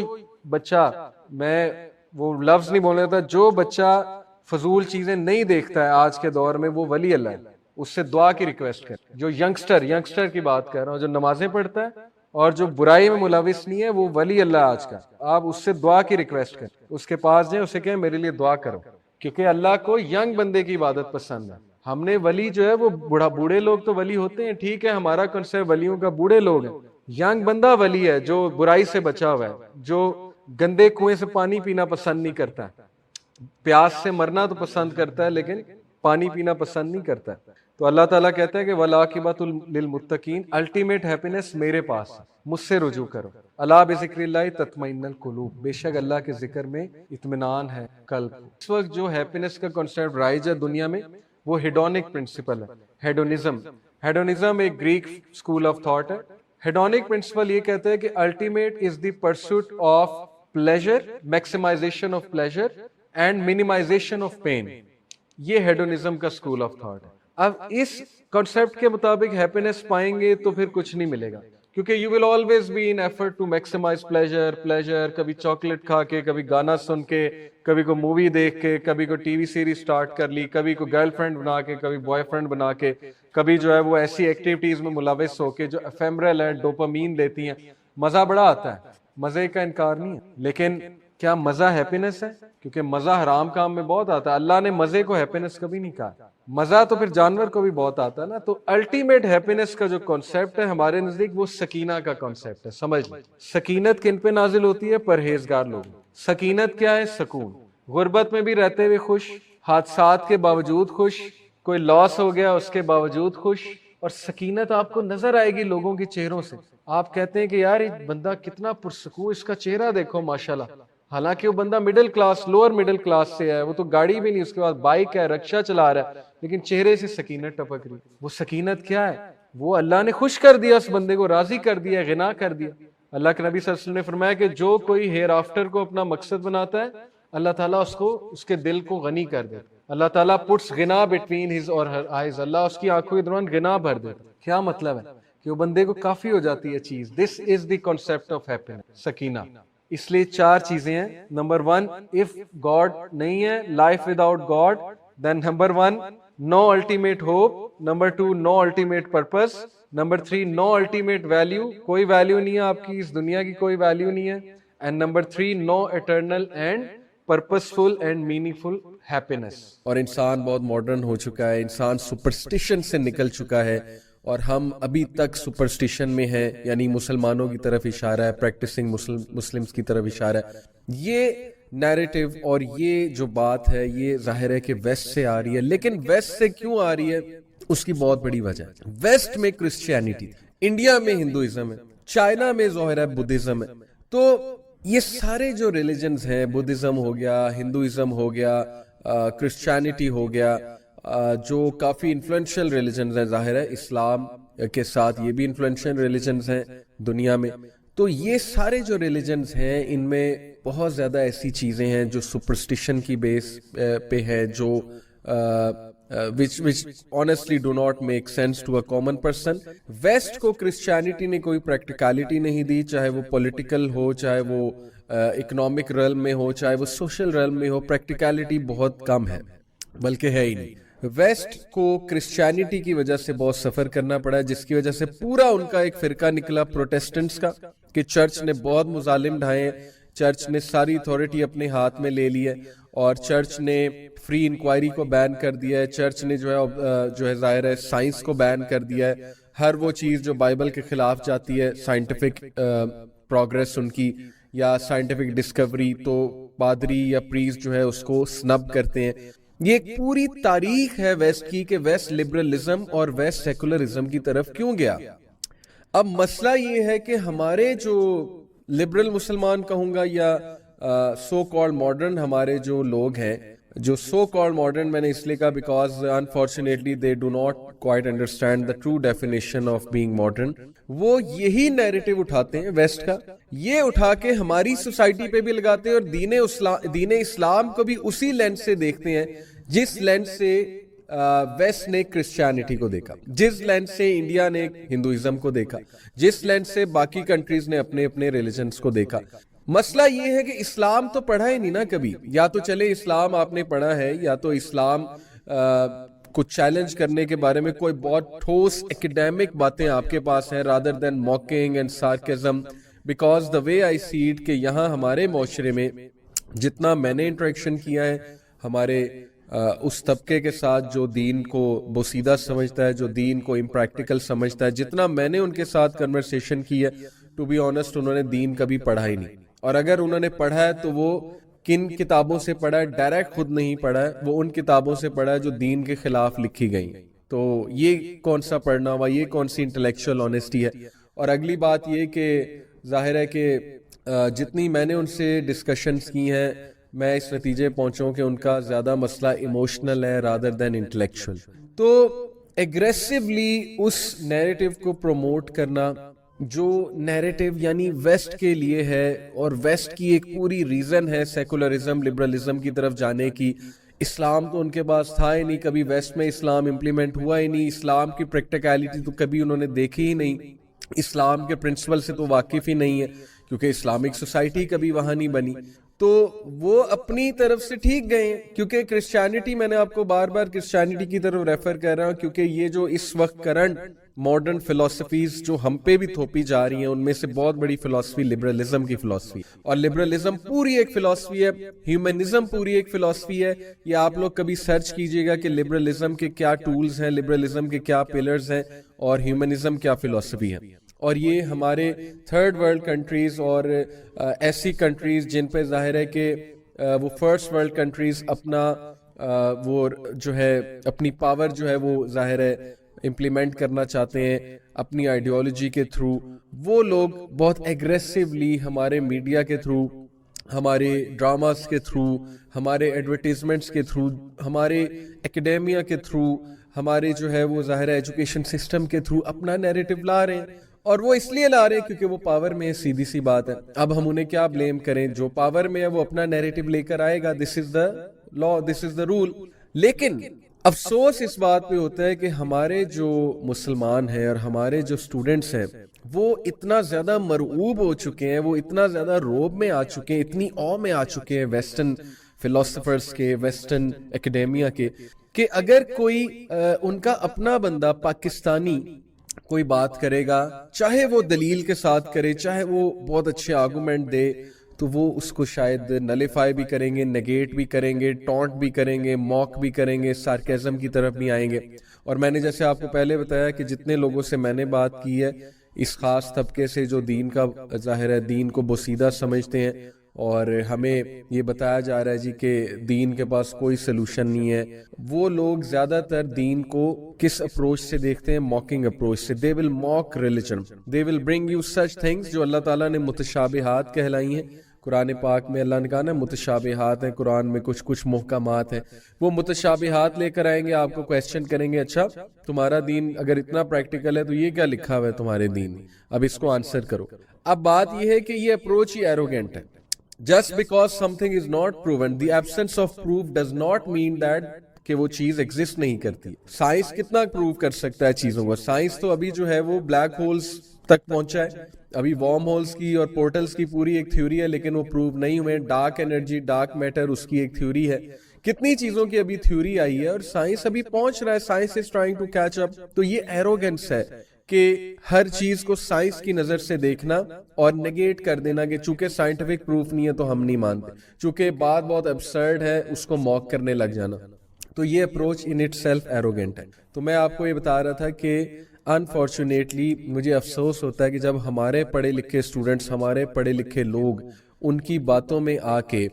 بچہ, میں وہ لفظ نہیں بولنے دیتا, جو بچہ فضول چیزیں نہیں دیکھتا ہے آج کے دور میں, وہ ولی اللہ ہے. اس سے دعا کی ریکویسٹ کر. جو ینگسٹر کی بات کر رہا ہوں, جو نمازیں پڑھتا ہے اور جو برائی میں ملوث نہیں ہے, وہ ولی اللہ آج کا. آپ اس سے دعا کی ریکویسٹ کریں, اس کے پاس جائیں, اسے کہیں میرے لیے دعا کرو, کیونکہ اللہ کو ینگ بندے کی عبادت پسند ہے. ہم نے ولی جو ہے وہ بوڑھے لوگ تو ولی ہوتے ہیں, ٹھیک ہے, ہمارا کنسیپٹ ولیوں کا بوڑھے لوگ ہیں. ینگ بندہ ولی ہے جو برائی سے بچا ہوا ہے, جو گندے کنویں سے پانی پینا پسند نہیں کرتا, پیاس سے مرنا تو پسند کرتا ہے لیکن پانی پینا پسند نہیں کرتا. تو اللہ تعالیٰ کہتا ہے کہ والعاقبۃ للمتقین, الٹیمیٹ ہیپینس میرے پاس, مجھ سے رجوع کرو. الا بذکر اللہ تطمئن القلوب, بے شک اللہ کے ذکر میں اطمینان ہے قلب. اس وقت جو ہیپینس کا کنسیپٹ رائج ہے دنیا میں, وہ ہیڈونک پرنسپل ہے, ہیڈونزم ایک گریک اسکول آف تھاٹ ہے. ہیڈونک پرنسپل یہ کہتا ہے کہ ultimate is the pursuit of pleasure, maximization of pleasure and minimization of pain. یہ ہیڈونزم کا اسکول آف تھاٹ ہے. اب اس کنسیپٹ کے مطابق ہیپینس پائیں گے تو پھر کچھ نہیں ملے گا, کیونکہ you will always be in effort to maximize pleasure, کبھی چاکلیٹ کھا کے, کبھی گانا سن کے, کبھی کوئی مووی دیکھ کے, کبھی کوئی ٹی وی سیریز سٹارٹ کر لی, کبھی کوئی گرل فرینڈ بنا کے, کبھی بوائے فرینڈ بنا کے, کبھی جو ہے وہ ایسی ایکٹیویٹیز میں ملوث ہو کے جو ایفیمرل ہیں, ڈوپامین دیتی ہیں. مزہ بڑا آتا ہے, مزے کا انکار نہیں ہے, لیکن کیا مزہ ہیپینس ہے؟ کیونکہ مزہ حرام کام میں بہت آتا ہے. اللہ نے مزے کو ہیپینس کبھی نہیں کہا. مزہ تو پھر جانور کو بھی بہت آتا ہے نا. تو الٹیمیٹ ہیپینس کا جو کانسیپٹ ہے ہمارے نزدیک, وہ سکینہ کا کانسیپٹ ہے. سمجھ لیں, سکینت کن پہ نازل ہوتی ہے؟ پرہیزگار لوگ. سکینت کیا ہے؟ سکون. غربت میں بھی رہتے ہوئے خوش, حادثات کے باوجود خوش, کوئی لاس ہو گیا اس کے باوجود خوش. اور سکینت آپ کو نظر آئے گی لوگوں کے چہروں سے. آپ کہتے ہیں کہ یار یہ بندہ کتنا پرسکون, اس کا چہرہ دیکھو ماشاءاللہ. حالانکہ وہ بندہ middle class, lower middle class سے ہے, وہ تو گاڑی بھی نہیں, اس کے بعد بائک ہے, رکشہ چلا رہا ہے, لیکن چہرے سے سکینت ٹپک رہی. وہ سکینت کیا ہے؟ وہ اللہ نے خوش کر دیا اس بندے کو, راضی کر دیا, غنا کر دیا. اللہ کے نبی صلی اللہ علیہ وسلم نے فرمایا کہ جو کوئی ہیئر آفٹر کو اپنا مقصد بناتا ہے, اللہ تعالیٰ اس کو, اس کے دل کو غنی کر دیتا. اللہ تعالیٰ puts غنا between his اور her eyes, اللہ اس کی آنکھوں کے درمیان غنا بھر دیتا. کیا مطلب ہے؟ کہ وہ بندے کو کافی ہو جاتی ہے چیز. دس از دی concept of happiness, سکینہ. اس لیے 4 چیزیں ہیں. نمبر 1, if God نہیں ہے, life without God, then number 1, no ultimate hope. Number 2, no ultimate purpose. Number 3, no ultimate value. کوئی ویلیو نہیں ہے آپ کی, اس دنیا کی کوئی ویلیو نہیں ہے. And number 3, no eternal and purposeful and meaningful happiness. اور انسان بہت ماڈرن ہو چکا ہے, انسان سپرسٹیشن سے نکل چکا ہے, اور ہم ابھی تک سپرسٹیشن میں ہیں, یعنی مسلمانوں کی طرف اشارہ ہے, پریکٹسنگ مسلمز کی طرف اشارہ ہے. یہ نیریٹو اور یہ جو بات ہے یہ ظاہر ہے کہ ویسٹ سے آ رہی ہے. لیکن ویسٹ سے کیوں آ رہی ہے اس کی بہت بڑی وجہ ہے. ویسٹ میں کرسچینٹی, انڈیا میں ہندوازم ہے, چائنا میں ظاہر ہے بدھزم ہے. تو یہ سارے جو ریلیجنز ہیں, بدھزم ہو گیا, ہندوازم ہو گیا, کرسچینٹی ہو گیا, جو کافی انفلوئنشل ریلیجنز ہیں, ظاہر ہے اسلام کے ساتھ یہ بھی انفلوئنشل ریلیجنز ہیں دنیا میں. تو یہ سارے جو ریلیجنز ہیں ان میں بہت زیادہ ایسی چیزیں ہیں جو سپرسٹیشن کی بیس پہ ہے, جو which honestly do not make sense to a common person. West کو کرسچینٹی نے کوئی پریکٹیکلٹی نہیں دی, چاہے وہ پولیٹیکل ہو, چاہے وہ اکنامک ریلم میں ہو, چاہے وہ سوشل ریلم میں ہو. پریکٹیکلٹی بہت کم ہے, بلکہ ہے ہی نہیں. ویسٹ کو کرسچینٹی کی وجہ سے بہت سفر کرنا پڑا, جس کی وجہ سے پورا ان کا ایک فرقہ نکلا پروٹیسٹنٹس کا, کہ چرچ نے بہت مظالم ڈھائے, چرچ نے ساری اتھارٹی اپنے ہاتھ میں لے لی ہے, اور چرچ نے فری انکوائری کو بین کر دیا ہے. چرچ نے جو ہے ظاہر ہے سائنس کو بین کر دیا ہے. ہر وہ چیز جو بائبل کے خلاف جاتی ہے, سائنٹیفک پروگریس ان کی یا سائنٹیفک ڈسکوری, تو پادری یا پریسٹ جو ہے اس کو سنب کرتے ہیں. یہ ایک پوری تاریخ ہے ویسٹ کی, کہ ویسٹ لبرلزم اور ویسٹ سیکولرزم کی طرف کیوں گیا. اب مسئلہ یہ ہے کہ ہمارے جو لبرل مسلمان کہوں گا, یا سو کالڈ ماڈرن ہمارے جو لوگ ہیں, جو سو کالڈ ماڈرن میں نے اس لیے کہا because unfortunately they do not quite understand the true definition of being modern. وہ یہی نیریٹو اٹھاتے ہیں ویسٹ کا, یہ اٹھا کے ہماری سوسائٹی پہ بھی لگاتے ہیں اور دین اسلام کو بھی اسی لینس سے دیکھتے ہیں جس لینس سے ویسٹ نے کرسچینٹی کو دیکھا, جس لینس سے انڈیا نے ہندوازم کو دیکھا, جس لینس سے باقی کنٹریز نے اپنے اپنے ریلیجنز کو دیکھا. مسئلہ یہ ہے کہ اسلام تو پڑھا ہی نہیں نا کبھی. یا تو چلے اسلام آپ نے پڑھا ہے, یا تو اسلام کو چیلنج کرنے کے بارے میں کوئی بہت ٹھوس ایکیڈیمک باتیں آپ کے پاس ہیں rather than mocking and sarcasm, because the way I see it کہ یہاں ہمارے معاشرے میں جتنا میں نے انٹریکشن کیا ہے ہمارے اس طبقے کے ساتھ جو دین کو بوسیدہ سمجھتا ہے, جو دین کو امپریکٹیکل سمجھتا ہے, جتنا میں نے ان کے ساتھ کنورسیشن کی ہے, ٹو بی آنیسٹ انہوں نے دین کبھی پڑھا ہی نہیں. اور اگر انہوں نے پڑھا ہے تو وہ کن کتابوں سے پڑھا ہے؟ ڈائریکٹ خود نہیں پڑھا ہے, وہ ان کتابوں سے پڑھا ہے جو دین کے خلاف لکھی گئی. تو یہ کون سا پڑھنا ہوا, یہ کون سی انٹلیکچوئل آنیسٹی ہے؟ اور اگلی بات یہ کہ ظاہر ہے کہ جتنی میں نے ان سے ڈسکشنز کی ہیں میں اس نتیجے پہنچوں کہ ان کا زیادہ مسئلہ ایموشنل ہے rather than انٹلیکچوئل. تو ایگریسولی اس نیریٹو کو پروموٹ کرنا جو نیریٹو یعنی ویسٹ کے لیے ہے, اور ویسٹ کی ایک پوری ریزن ہے سیکولرزم لبرلزم کی طرف جانے کی. اسلام تو ان کے پاس تھا ہی نہیں, کبھی ویسٹ میں اسلام امپلیمنٹ ہوا ہی نہیں, اسلام کی پریکٹیکلٹی تو کبھی انہوں نے دیکھی ہی نہیں, اسلام کے پرنسپل سے تو واقف ہی نہیں ہے کیونکہ اسلامک سوسائٹی کبھی وہاں نہیں بنی. تو وہ اپنی طرف سے ٹھیک گئے, کیونکہ کرسچینٹی, میں نے آپ کو بار بار کرسچینٹی کی طرف ریفر کر رہا ہوں کیونکہ یہ جو اس وقت کرنٹ ماڈرن فلسفیز جو ہم پہ بھی تھوپی جا رہی ہیں ان میں سے بہت بڑی فلسفی لبرلزم کی فلسفی, اور لبرلزم پوری ایک فلسفی ہے, ہیومنزم پوری ایک فلسفی ہے. یہ آپ لوگ کبھی سرچ کیجئے گا کہ لبرلزم کے کیا ٹولز ہیں, لبرلزم کے کیا پلرز ہیں, اور ہیومنزم کیا فلسفی ہے. اور یہ ہمارے تھرڈ ورلڈ کنٹریز اور ایسی کنٹریز جن پہ ظاہر ہے کہ وہ فرسٹ ورلڈ کنٹریز اپنا وہ جو ہے اپنی پاور جو ہے وہ ظاہر ہے امپلیمنٹ کرنا چاہتے ہیں اپنی آئیڈیالوجی کے تھرو, وہ لوگ بہت ایگریسولی ہمارے میڈیا کے تھرو, ہمارے ڈراماز کے تھرو, ہمارے ایڈورٹیزمنٹس کے تھرو, ہمارے ایکیڈیمیا کے تھرو, ہمارے جو ہے وہ ظاہر ایجوکیشن سسٹم کے تھرو اپنا نیریٹو لا رہے ہیں. اور وہ اس لیے لا رہے ہیں کیونکہ وہ پاور میں ہے, سیدھی سی بات ہے. اب ہم انہیں کیا بلیم کریں, جو پاور میں ہے وہ اپنا نیریٹو لے کر آئے گا, دس از دا لا, دس از دا رول. لیکن افسوس اس بات پہ ہوتا ہے کہ ہمارے جو مسلمان ہیں اور ہمارے جو اسٹوڈنٹس ہیں وہ اتنا زیادہ مرعوب ہو چکے ہیں, وہ اتنا زیادہ روب میں آ چکے ہیں, اتنی او میں آ چکے ہیں ویسٹرن فلسفرز کے, ویسٹرن ایکیڈیمیا کے, کہ اگر کوئی ان کا اپنا بندہ پاکستانی کوئی بات کرے گا, چاہے وہ دلیل کے ساتھ کرے, چاہے وہ بہت اچھے آرگومنٹ دے, تو وہ اس کو شاید نلیفائی بھی کریں گے, نیگیٹ بھی کریں گے, ٹونٹ بھی کریں گے, موک بھی کریں گے, سارکیزم کی طرف بھی آئیں گے. اور میں نے جیسے آپ کو پہلے بتایا کہ جتنے لوگوں سے میں نے بات کی ہے اس خاص طبقے سے جو دین کا ظاہر ہے دین کو بوسیدہ سمجھتے ہیں, اور ہمیں یہ بتایا جا رہا ہے جی کہ دین کے پاس کوئی سلوشن نہیں ہے, وہ لوگ زیادہ تر دین کو کس اپروچ سے دیکھتے ہیں؟ موکنگ اپروچ سے. they will mock religion, they will bring you such things جو اللہ تعالیٰ نے متشابہات کہلائی ہیں. قرآن پاک میں اللہ نے کہا نا متشابہات ہیں, قرآن میں کچھ کچھ محکمات ہیں. وہ متشابہات لے کر آئیں گے, آپ کو کویسچن کریں گے, اچھا تمہارا دین اگر اتنا پریکٹیکل ہے تو یہ کیا لکھا ہوا ہے تمہارے دین میں, اب اس کو آنسر کرو. اب بات یہ ہے کہ یہ اپروچ ہی ایروگینٹ ہے. Just because something is not proven, the absence of proof does not mean that کہ وہ چیز ایگزسٹ نہیں کرتی. سائنس کتنا پروو کر سکتا ہے چیزوں کو؟ سائنس تو ابھی جو ہے وہ بلیک ہولز تک پہنچا ہے, ابھی وارم ہولز کی اور پورٹلز کی پوری ایک تھیوری ہے لیکن وہ پروو نہیں ہوئے. ڈارک انرجی, ڈارک میٹر, اس کی ایک تھیوری ہے. کتنی چیزوں کی ابھی تھیوری آئی ہے اور سائنس ابھی پہنچ رہا ہے. Science is trying to catch up. تو یہ ایروگنس ہے کہ ہر چیز کو سائنس کی نظر سے دیکھنا اور نیگیٹ کر دینا کہ چونکہ سائنٹیفک پروف نہیں ہے تو ہم نہیں مانتے, چونکہ بات بہت ابسرڈ ہے اس کو موک کرنے لگ جانا. تو یہ approach in it self arrogant ہے. تو میں آپ کو یہ بتا رہا تھا کہ انفارچونیٹلی مجھے افسوس ہوتا ہے کہ جب ہمارے پڑھے لکھے اسٹوڈنٹس, ہمارے پڑھے لکھے لوگ ان کی باتوں میں آ کے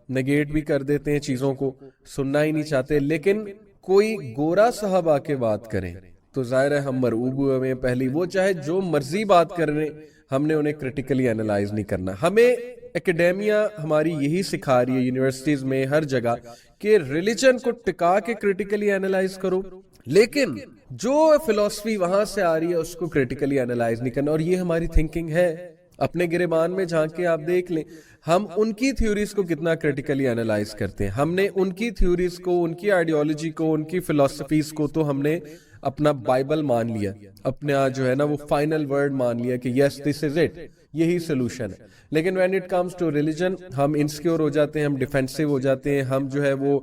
نیگیٹ بھی کر دیتے ہیں, چیزوں کو سننا ہی نہیں چاہتے. لیکن کوئی گورا صاحب آ کے بات کریں تو ظاہر ہے ہم مرعوب ہوئے ہیں. پہلی وہ چاہے جو مرضی بات کر رہے ہیں, ہم نے انہیں کریٹیکلی اینالائز نہیں کرنا. ہمیں اکیڈیمیا ہماری یہی سکھا رہی ہے یونیورسٹیز میں ہر جگہ کہ ریلیجن کو ٹکا کے کریٹیکلی اینالائز کرو, لیکن جو فلسفی وہاں سے آ رہی ہے اس کو کریٹیکلی اینالائز نہیں کرنا. اور یہ ہماری تھنکنگ ہے. اپنے گریبان میں جھانک کے آپ دیکھ لیں, ہم ان کی تھیوریز کو کتنا کریٹیکلی اینالائز کرتے ہیں. ہم نے ان کی تھیوریز کو, ان کی آئیڈیالوجی کو, ان کی فلسفیز کو تو ہم نے اپنا بائبل مان لیا, اپنا جو ہے نا وہ فائنل ورڈ مان لیا کہ یس دس از اٹ, یہی سولوشن ہے. لیکن when it comes to religion ہم انسیکیور ہو جاتے ہیں, ہم ڈیفینسو ہو جاتے ہیں, ہم جو ہے وہ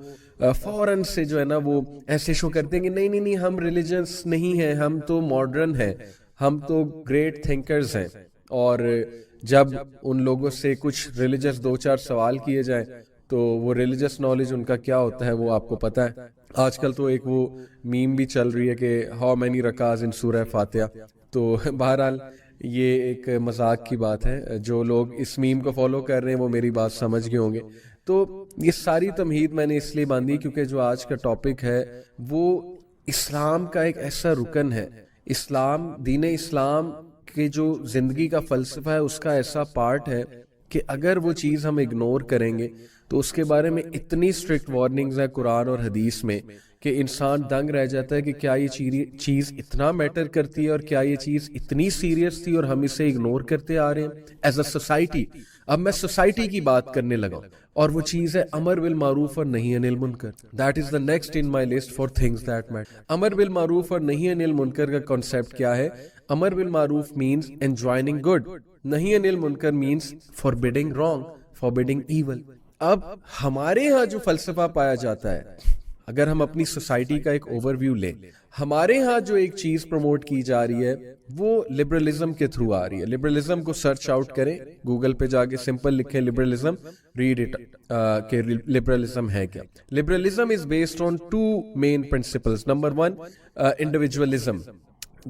فوراً سے جو ہے نا وہ ایسے شو کرتے ہیں کہ نہیں نہیں نہیں ہم ریلیجنس نہیں ہیں, ہم تو ماڈرن ہیں, ہم تو گریٹ تھنکرز ہیں. اور جب ان لوگوں سے کچھ ریلیجس 2-4 سوال کیے جائیں تو وہ ریلیجس نالج ان کا کیا ہوتا ہے وہ آپ کو پتا ہے. آج کل تو ایک وہ میم بھی چل رہی ہے کہ ہاؤ مینی رکعز ان سورہ فاتحہ. تو بہرحال یہ ایک مذاق کی بات ہے, جو لوگ اس میم کو فالو کر رہے ہیں وہ میری بات سمجھ گئے ہوں گے. تو یہ ساری تمہید میں نے اس لیے باندھی کیونکہ جو آج کا ٹاپک ہے وہ اسلام کا ایک ایسا رکن ہے. اسلام, دین اسلام کہ جو زندگی کا فلسفہ ہے اس کا ایسا پارٹ ہے کہ اگر وہ چیز ہم اگنور کریں گے تو اس کے بارے میں اتنی اسٹرکٹ وارننگز ہیں قرآن اور حدیث میں کہ انسان دنگ رہ جاتا ہے کہ کیا یہ چیز اتنا میٹر کرتی ہے اور کیا یہ چیز اتنی سیریس تھی اور ہم اسے اگنور کرتے آ رہے ہیں ایز اے سوسائٹی. اب میں سوسائٹی کی بات کرنے لگا اور وہ چیز ہے امر بالمعروف اور نہی عن المنکر. That is the next in my list for things that matter. امر بالمعروف اور نہی عن المنکر کا کانسیپٹ کیا ہے؟ امر بالمعروف means enjoining good, نہی عن المنکر means forbidding wrong, forbidding evil. اب ہمارے ہاں جو فلسفہ پایا جاتا ہے, اگر ہم اپنی سوسائٹی کا ایک اوور ویو لیں, ہمارے ہاں جو ایک چیز پروموٹ کی جا رہی ہے وہ لبرلزم کے تھرو آ رہی ہے. لبرلزم کو سرچ آؤٹ کریں, گوگل پہ جا کے سمپل لکھیں لبرلزم, ریڈ اٹ کہ لبرلزم ہے کیا. Liberalism is based on 2 main principles. Number 1, individualism,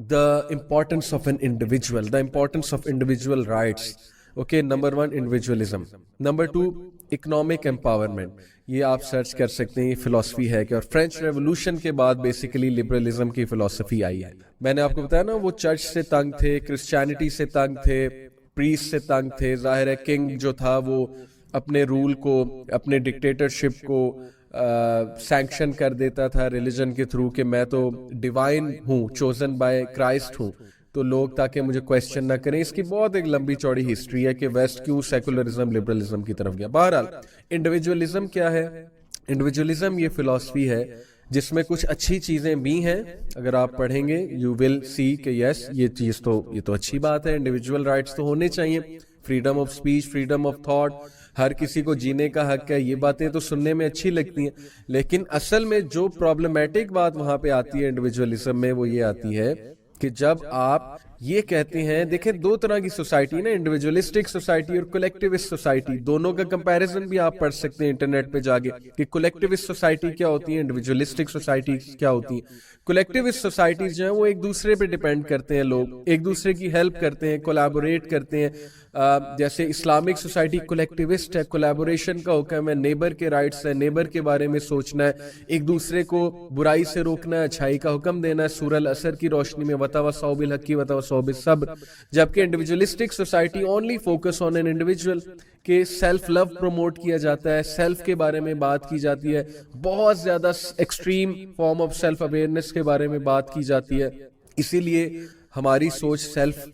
the importance of an individual, the importance of individual rights. Okay, number 1 individualism. Number 2 economic empowerment. یہ آپ سرچ کر سکتے ہیں, یہ فلسفی ہے کہ, اور فرینچ ریولوشن کے بعد بیسیکلی لبرلزم کی فلسفی آئی ہے. میں نے آپ کو بتایا نا وہ چرچ سے تنگ تھے, کرسچینٹی سے تنگ تھے, پریسٹ سے تنگ تھے. ظاہر ہے کنگ جو تھا وہ اپنے رول کو, اپنے ڈکٹیٹرشپ کو سینکشن کر دیتا تھا ریلیجن کے تھرو کہ میں تو ڈیوائن ہوں, چوزن بائی کرائسٹ ہوں, تو لوگ تاکہ مجھے کویسچن نہ کریں. اس کی بہت ایک لمبی چوڑی ہسٹری ہے کہ ویسٹ کیوں سیکولرزم لبرلزم کی طرف گیا. بہرحال انڈیویجولزم کیا ہے؟ انڈیویجولزم یہ فلسفی ہے جس میں کچھ اچھی چیزیں بھی ہیں. اگر آپ پڑھیں گے یو ول سی کہ یس یہ چیز تو یہ تو اچھی بات ہے, انڈیویجول رائٹس تو ہونے چاہیے, freedom of speech, freedom of thought, ہر کسی کو جینے کا حق ہے. یہ باتیں تو سننے میں اچھی لگتی ہیں, لیکن اصل میں جو پرابلمٹک بات وہاں پہ آتی ہے انڈیویجولزم میں وہ یہ آتی ہے کہ جب آپ یہ کہتے ہیں, دیکھیں 2 طرح کی سوسائٹی نا, انڈیویجولسٹک سوسائٹی اور کولیکٹیوسٹ سوسائٹی, دونوں کا کمپیریزن بھی آپ پڑھ سکتے ہیں انٹرنیٹ پہ جا کے کہ کولیکٹیوسٹ سوسائٹی کیا ہوتی ہے, انڈیویجولسٹک سوسائٹی کیا ہوتی ہیں. کولیکٹیوسٹ سوسائٹیز جو ہیں وہ ایک دوسرے پہ ڈیپینڈ کرتے ہیں, لوگ ایک دوسرے کی ہیلپ کرتے ہیں, کولیبوریٹ کرتے ہیں. جیسے اسلامک سوسائٹی کولیکٹیوسٹ ہے, کولیبوریشن کا حکم ہے, نیبر کے رائٹس ہے, نیبر کے بارے میں سوچنا ہے, ایک دوسرے کو برائی سے روکنا ہے, اچھائی کا حکم دینا ہے سورہ العصر کی روشنی میں, وتواصوا بالحق وتواصوا بالصبر. جبکہ individualistic society only focus on an individual, کہ سیلف لو پروموٹ کیا جاتا ہے, سیلف کے بارے میں بات کی جاتی ہے, بہت زیادہ extreme form of self awareness کے بارے میں بات کی جاتی ہے. اسی لیے ہماری سوچ سیلف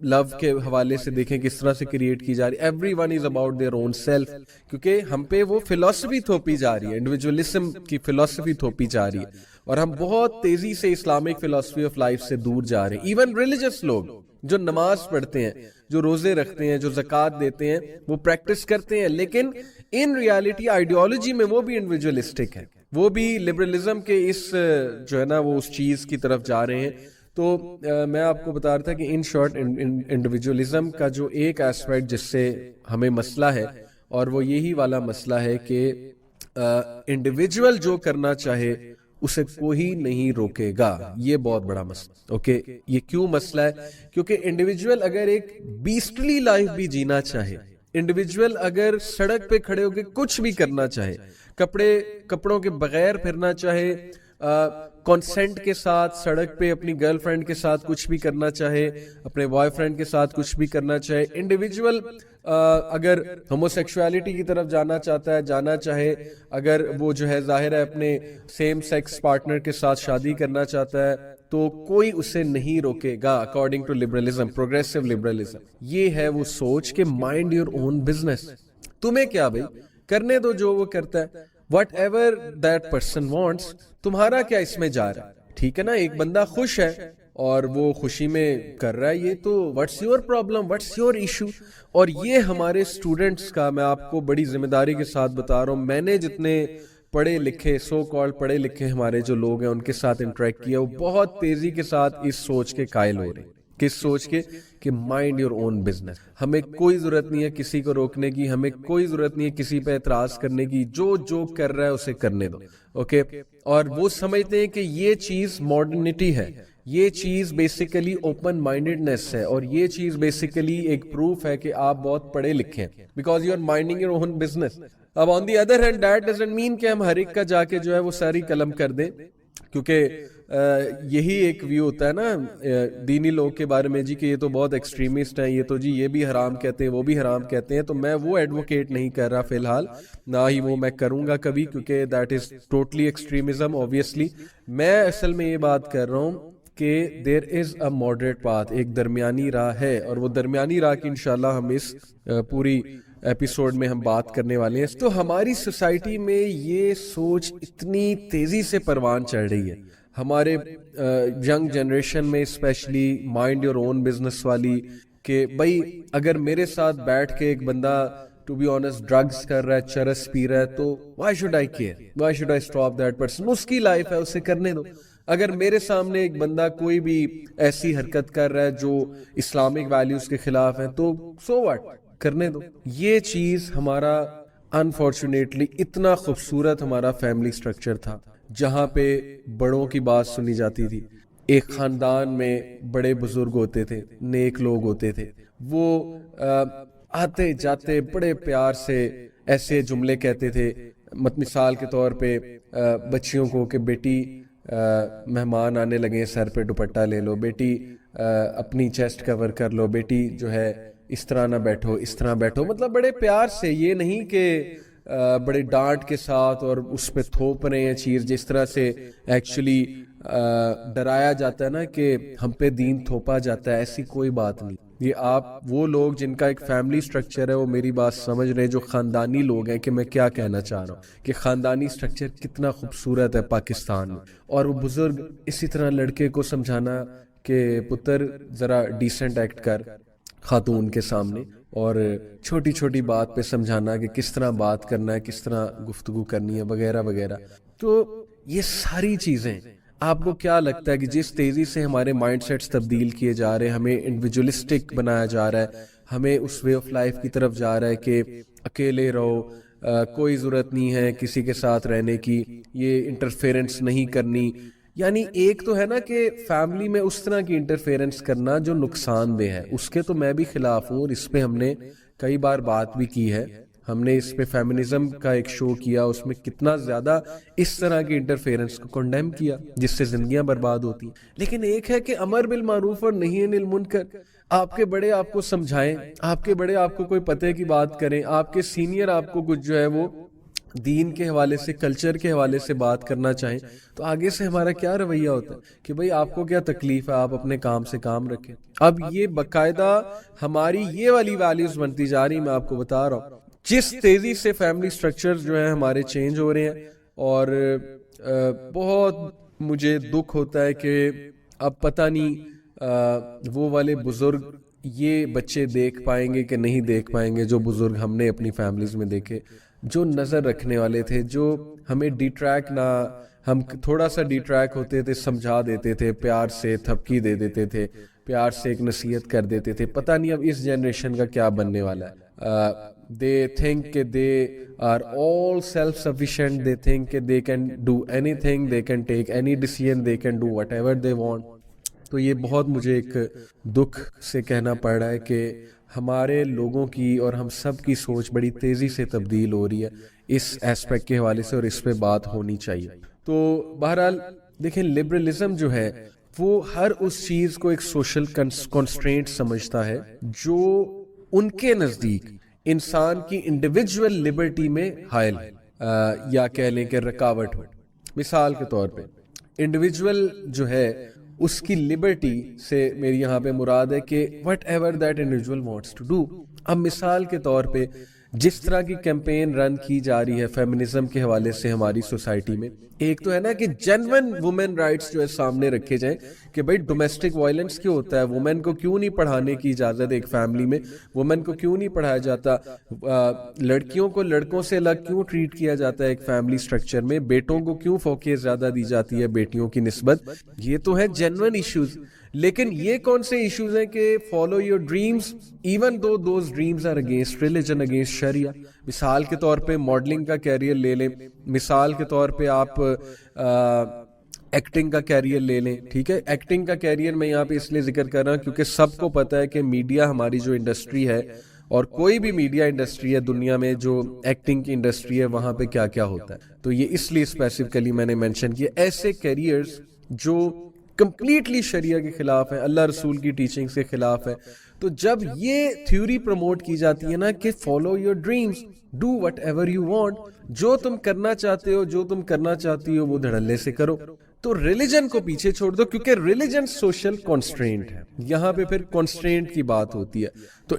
لو کے حوالے سے دیکھیں کس طرح سے کریٹ کی جا رہی ہے. Every one is about their own self, کیونکہ ہم پہ وہ فلسفی تھوپی جا رہی ہے, انڈیویجولزم کی فلسفی تھوپی جا رہی ہے, اور ہم بہت تیزی سے اسلامک فلسفی آف لائف سے دور جا رہے ہیں. ایون ریلیجس لوگ جو نماز پڑھتے ہیں, جو روزے رکھتے ہیں, جو زکوٰۃ دیتے ہیں, وہ پریکٹس کرتے ہیں, لیکن ان ریالٹی آئیڈیالوجی میں وہ بھی انڈیویجولسٹک ہے, وہ بھی لبرلزم کے اس جو ہے نا وہ اس چیز کی طرف جا رہے ہیں. تو میں آپ کو بتا رہا تھا کہ ان شارٹ انڈیویجولزم کا جو ایک ایسپیکٹ جس سے ہمیں مسئلہ ہے, اور وہ یہی والا مسئلہ ہے کہ انڈیویجول جو کرنا چاہے اسے کوئی نہیں روکے گا. یہ بہت بڑا مسئلہ. اوکے, یہ کیوں مسئلہ ہے؟ کیونکہ انڈیویجول اگر ایک بیسٹلی لائف بھی جینا چاہے, انڈیویجول اگر سڑک پہ کھڑے ہو کے کچھ بھی کرنا چاہے, کپڑوں کے بغیر پھرنا چاہے, کانسینٹ کے ساتھ سڑک پہ اپنی گرل فرینڈ کے ساتھ کچھ بھی کرنا چاہے, اپنے بوائے فرینڈ کے ساتھ کچھ بھی کرنا چاہے, انڈیویجول اگر ہوموسیکشولیٹی کی طرف جانا چاہتا ہے جانا چاہے, اگر وہ جو ہے ظاہر ہے اپنے سیم سیکس پارٹنر کے ساتھ شادی کرنا چاہتا ہے تو کوئی اسے نہیں روکے گا, according to liberalism, progressive liberalism. یہ ہے وہ سوچ کہ مائنڈ یور اون بزنس, تمہیں کیا بھائی, کرنے دو جو وہ کرتا ہے, what ever that person wants, تمہارا کیا اس میں جا رہا ہے, ٹھیک ہے نا. ایک بندہ خوش ہے اور وہ خوشی میں کر رہا ہے یہ, تو what's your problem, what's your issue. اور یہ ہمارے اسٹوڈنٹس کا, میں آپ کو بڑی ذمہ داری کے ساتھ بتا رہا ہوں, میں نے جتنے پڑھے لکھے سو کال پڑھے لکھے ہمارے جو لوگ ہیں ان کے ساتھ انٹریکٹ کیا, وہ بہت تیزی کے ساتھ اس سوچ کے قائل ہو رہے ہیں. کس سوچ کے؟ کہ مائنڈ یور اون بزنس. ہمیں کوئی ضرورت نہیں ہے کسی کو روکنے کی, ہمیں کوئی ضرورت نہیں ہے کسی پہ اعتراض کرنے کی, جو کر رہا ہے اسے کرنے دو. اوکے, اور وہ سمجھتے ہیں کہ یہ چیز ماڈرنٹی ہے, یہ چیز بیسیکلی اوپن مائنڈڈنس ہے, اور یہ چیز بیسیکلی ایک پروف ہے کہ آپ بہت پڑھے لکھے ہیں, because you are minding your own business. اب on the other hand that doesn't mean کہ ہم ہر ایک کا جا کے جو ہے وہ ساری قلم کر دیں, کیونکہ یہی ایک ویو ہوتا ہے نا دینی لوگ کے بارے میں جی کہ یہ تو بہت ایکسٹریمسٹ ہیں, یہ تو جی یہ بھی حرام کہتے ہیں وہ بھی حرام کہتے ہیں. تو میں وہ ایڈوکیٹ نہیں کر رہا فی الحال, نہ ہی وہ میں کروں گا کبھی, کیونکہ that is totally extremism obviously. میں اصل میں یہ بات کر رہا ہوں کہ دیر از اے ماڈریٹ پاتھ, ایک درمیانی راہ ہے, اور وہ درمیانی راہ کی انشاءاللہ ہم اس پوری ایپیسوڈ میں ہم بات کرنے والے ہیں. تو ہماری سوسائٹی میں یہ سوچ اتنی تیزی سے پروان چڑھ رہی ہے, ہمارے ینگ جنریشن میں specially mind your own business والی, کہ بھائی اگر میرے ساتھ بیٹھ کے ایک بندہ ٹو بی آنسٹ ڈرگز کر رہا ہے, چرس پی رہا ہے, تو why should I care, why should I stop that person, اس کی لائف ہے اسے کرنے دو. اگر میرے سامنے ایک بندہ کوئی بھی ایسی حرکت کر رہا ہے جو اسلامک ویلیوز کے خلاف ہے, تو سو واٹ, کرنے دو. یہ چیز ہمارا انفارچونیٹلی اتنا خوبصورت ہمارا فیملی سٹرکچر تھا جہاں پہ بڑوں کی بات سنی جاتی تھی. ایک خاندان میں بڑے بزرگ ہوتے تھے, نیک لوگ ہوتے تھے, وہ آتے جاتے بڑے پیار سے ایسے جملے کہتے تھے, مثال کے طور پہ بچیوں کو کہ بیٹی مہمان آنے لگے, سر پہ دوپٹہ لے لو, بیٹی اپنی چیسٹ کور کر لو, بیٹی جو ہے اس طرح نہ بیٹھو, اس طرح بیٹھو. مطلب بڑے پیار سے, یہ نہیں کہ بڑے ڈانٹ کے ساتھ اور اس پہ تھوپ رہے ہیں چیز, جس طرح سے ایکچولی ڈرایا جاتا ہے نا کہ ہم پہ دین تھوپا جاتا ہے, ایسی کوئی بات نہیں. یہ آپ وہ لوگ جن کا ایک فیملی سٹرکچر ہے وہ میری بات سمجھ رہے ہیں, جو خاندانی لوگ ہیں, کہ میں کیا کہنا چاہ رہا ہوں کہ خاندانی سٹرکچر کتنا خوبصورت ہے پاکستان میں. اور وہ بزرگ اسی طرح لڑکے کو سمجھانا کہ پتر ذرا ڈیسنٹ ایکٹ کر خاتون کے سامنے, اور چھوٹی چھوٹی بات پہ سمجھانا کہ کس طرح بات کرنا ہے, کس طرح گفتگو کرنی ہے, وغیرہ وغیرہ. تو یہ ساری چیزیں آپ کو کیا لگتا ہے کہ جس تیزی سے ہمارے مائنڈ سیٹس تبدیل کیے جا رہے ہیں, ہمیں انڈیویجولسٹک بنایا جا رہا ہے, ہمیں اس وے آف لائف کی طرف جا رہا ہے کہ اکیلے رہو, کوئی ضرورت نہیں ہے کسی کے ساتھ رہنے کی, یہ انٹرفیرنس نہیں کرنی. یعنی ایک تو ہے نا کہ فیملی میں اس طرح کی انٹرفیرنس کرنا جو نقصان دہ ہے, اس کے تو میں بھی خلاف ہوں, اور اس پہ ہم نے کئی بار بات بھی کی ہے. ہم نے اس پہ فیمنزم کا ایک شو کیا, اس میں کتنا زیادہ اس طرح کی انٹرفیرنس کو کنڈیم کیا جس سے زندگیاں برباد ہوتی ہیں. لیکن ایک ہے کہ امر بالمعروف اور نہی عن المنکر, آپ کے بڑے آپ کو سمجھائیں, آپ کے بڑے آپ کو کوئی پتے کی بات کریں, آپ کے سینئر آپ کو کچھ جو ہے وہ دین کے حوالے سے, کلچر کے حوالے سے بات کرنا چاہیں, تو آگے سے ہمارا کیا رویہ ہوتا ہے کہ بھئی آپ کو کیا تکلیف ہے, آپ اپنے کام سے کام رکھیں. اب یہ باقاعدہ ہماری یہ والی ویلیوز بنتی جا رہی, میں آپ کو بتا رہا ہوں جس تیزی سے فیملی سٹرکچر جو ہیں ہمارے چینج ہو رہے ہیں. اور بہت مجھے دکھ ہوتا ہے کہ اب پتہ نہیں وہ والے بزرگ یہ بچے دیکھ پائیں گے کہ نہیں دیکھ پائیں گے, جو بزرگ ہم نے اپنی فیملیز میں دیکھے, جو نظر رکھنے والے تھے, جو ہمیں ڈیٹریک نہ, ہم تھوڑا سا ڈیٹریک ہوتے تھے سمجھا دیتے تھے, پیار سے تھپکی دے دیتے تھے, پیار سے ایک نصیحت کر دیتے تھے. پتہ نہیں اب اس جنریشن کا کیا بننے والا ہے. they think کہ they are all self-sufficient, they think کہ they can do anything, they can take any decision, they can do whatever they want. تو یہ بہت مجھے ایک دکھ سے کہنا پڑ رہا ہے کہ ہمارے لوگوں کی اور ہم سب کی سوچ بڑی تیزی سے تبدیل ہو رہی ہے اس ایسپیکٹ کے حوالے سے, اور اس پہ بات ہونی چاہیے. تو بہرحال دیکھیں لبرلزم جو ہے وہ ہر اس چیز کو ایک سوشل کنسٹرینٹ سمجھتا ہے جو ان کے نزدیک انسان کی انڈیویجول لبرٹی میں حائل ہے یا کہہ لیں کہ رکاوٹ ہو. مثال کے طور پہ انڈیویجول جو ہے اس کی لبرٹی سے میری یہاں پہ مراد ہے کہ whatever that individual wants to do. اب مثال کے طور پہ جس طرح کی کیمپین رن کی جا رہی ہے فیمنزم کے حوالے سے ہماری سوسائٹی میں, ایک تو ہے نا کہ جینوین وومن رائٹس جو ہے سامنے رکھے جائیں کہ بھائی ڈومیسٹک وائلنس کیوں ہوتا ہے, وومن کو کیوں نہیں پڑھانے کی اجازت ایک فیملی میں, وومن کو کیوں نہیں پڑھایا جاتا, لڑکیوں کو لڑکوں سے الگ کیوں ٹریٹ کیا جاتا ہے ایک فیملی سٹرکچر میں, بیٹوں کو کیوں فوقیت زیادہ دی جاتی ہے بیٹیوں کی نسبت. یہ تو ہے جینوین ایشوز. لیکن یہ کون سے ایشوز ہیں کہ follow your dreams even though those dreams are against religion, against Sharia. مثال کے طور پہ ماڈلنگ کا کیریئر لے لیں, مثال کے طور پہ آپ ایکٹنگ کا کیریئر لے لیں. ٹھیک ہے, ایکٹنگ کا کیریئر میں یہاں پہ اس لیے ذکر کر رہا ہوں کیونکہ سب کو پتہ ہے کہ میڈیا ہماری جو انڈسٹری ہے اور کوئی بھی میڈیا انڈسٹری ہے دنیا میں جو ایکٹنگ کی انڈسٹری ہے وہاں پہ کیا کیا ہوتا ہے. تو یہ اس لیے اسپیسیفکلی میں نے مینشن کیا ایسے کیریئرز جو کمپلیٹلی شریعہ کے خلاف ہے, اللہ رسول کی ٹیچنگز کے خلاف ہے. تو جب یہ تھیوری پروموٹ کی جاتی ہے نا کہ follow your dreams, do what ever you want, جو تم کرنا چاہتے ہو جو تم کرنا چاہتی ہو وہ دھڑلے سے کرو, تو ریلیجن کو پیچھے چھوڑ دو کیونکہ ریلیجن سوشل کانسٹرینٹ ہے. یہاں پہ پھر کانسٹرینٹ کی بات ہوتی ہے. تو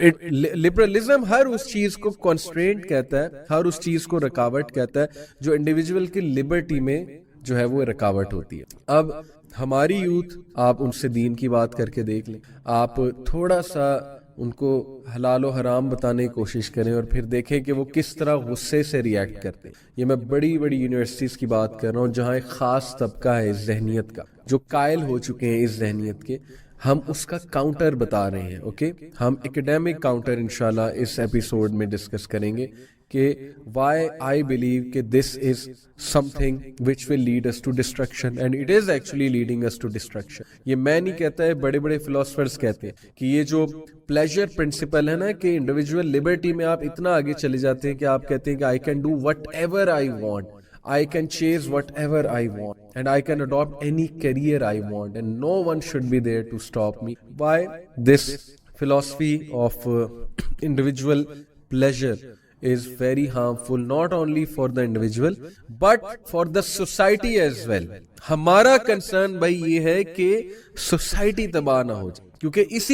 لبرلزم ہر اس چیز کو کانسٹرینٹ کہتا ہے, ہر اس چیز کو رکاوٹ کہتا ہے جو انڈیویجول کی لبرٹی میں جو ہے وہ رکاوٹ ہوتی ہے. اب ہماری یوتھ, آپ ان سے دین کی بات کر کے دیکھ لیں, آپ تھوڑا سا ان کو حلال و حرام بتانے کی کوشش کریں اور پھر دیکھیں کہ وہ کس طرح غصے سے ریئیکٹ کرتے ہیں. یہ میں بڑی بڑی یونیورسٹیز کی بات کر رہا ہوں جہاں ایک خاص طبقہ ہے اس ذہنیت کا جو قائل ہو چکے ہیں اس ذہنیت کے. ہم اس کا کاؤنٹر بتا رہے ہیں. اوکے, ہم ایکیڈیمک کاؤنٹر انشاءاللہ اس ایپیسوڈ میں ڈسکس کریں گے کہ why I believe کہ this is something which will lead us to destruction and it is actually leading us to destruction. یہ میں نہیں کہتا ہے, بڑے بڑے فلاسفرز کہتے ہیں کہ یہ جو پلیجر پرنسپل ہے نا کہ انڈیویجول لبرٹی میں آپ اتنا آگے چلے جاتے ہیں کہ آپ کہتے ہیں کہ I can do whatever I want, I can chase whatever I want and I can adopt any career I want and no one should be there to stop me. Why this philosophy of individual pleasure is very harmful not only for the individual but for the society as well. ہمارا concern بھائی یہ ہے کہ society تباہ نہ ہو جائے کیونکہ اسی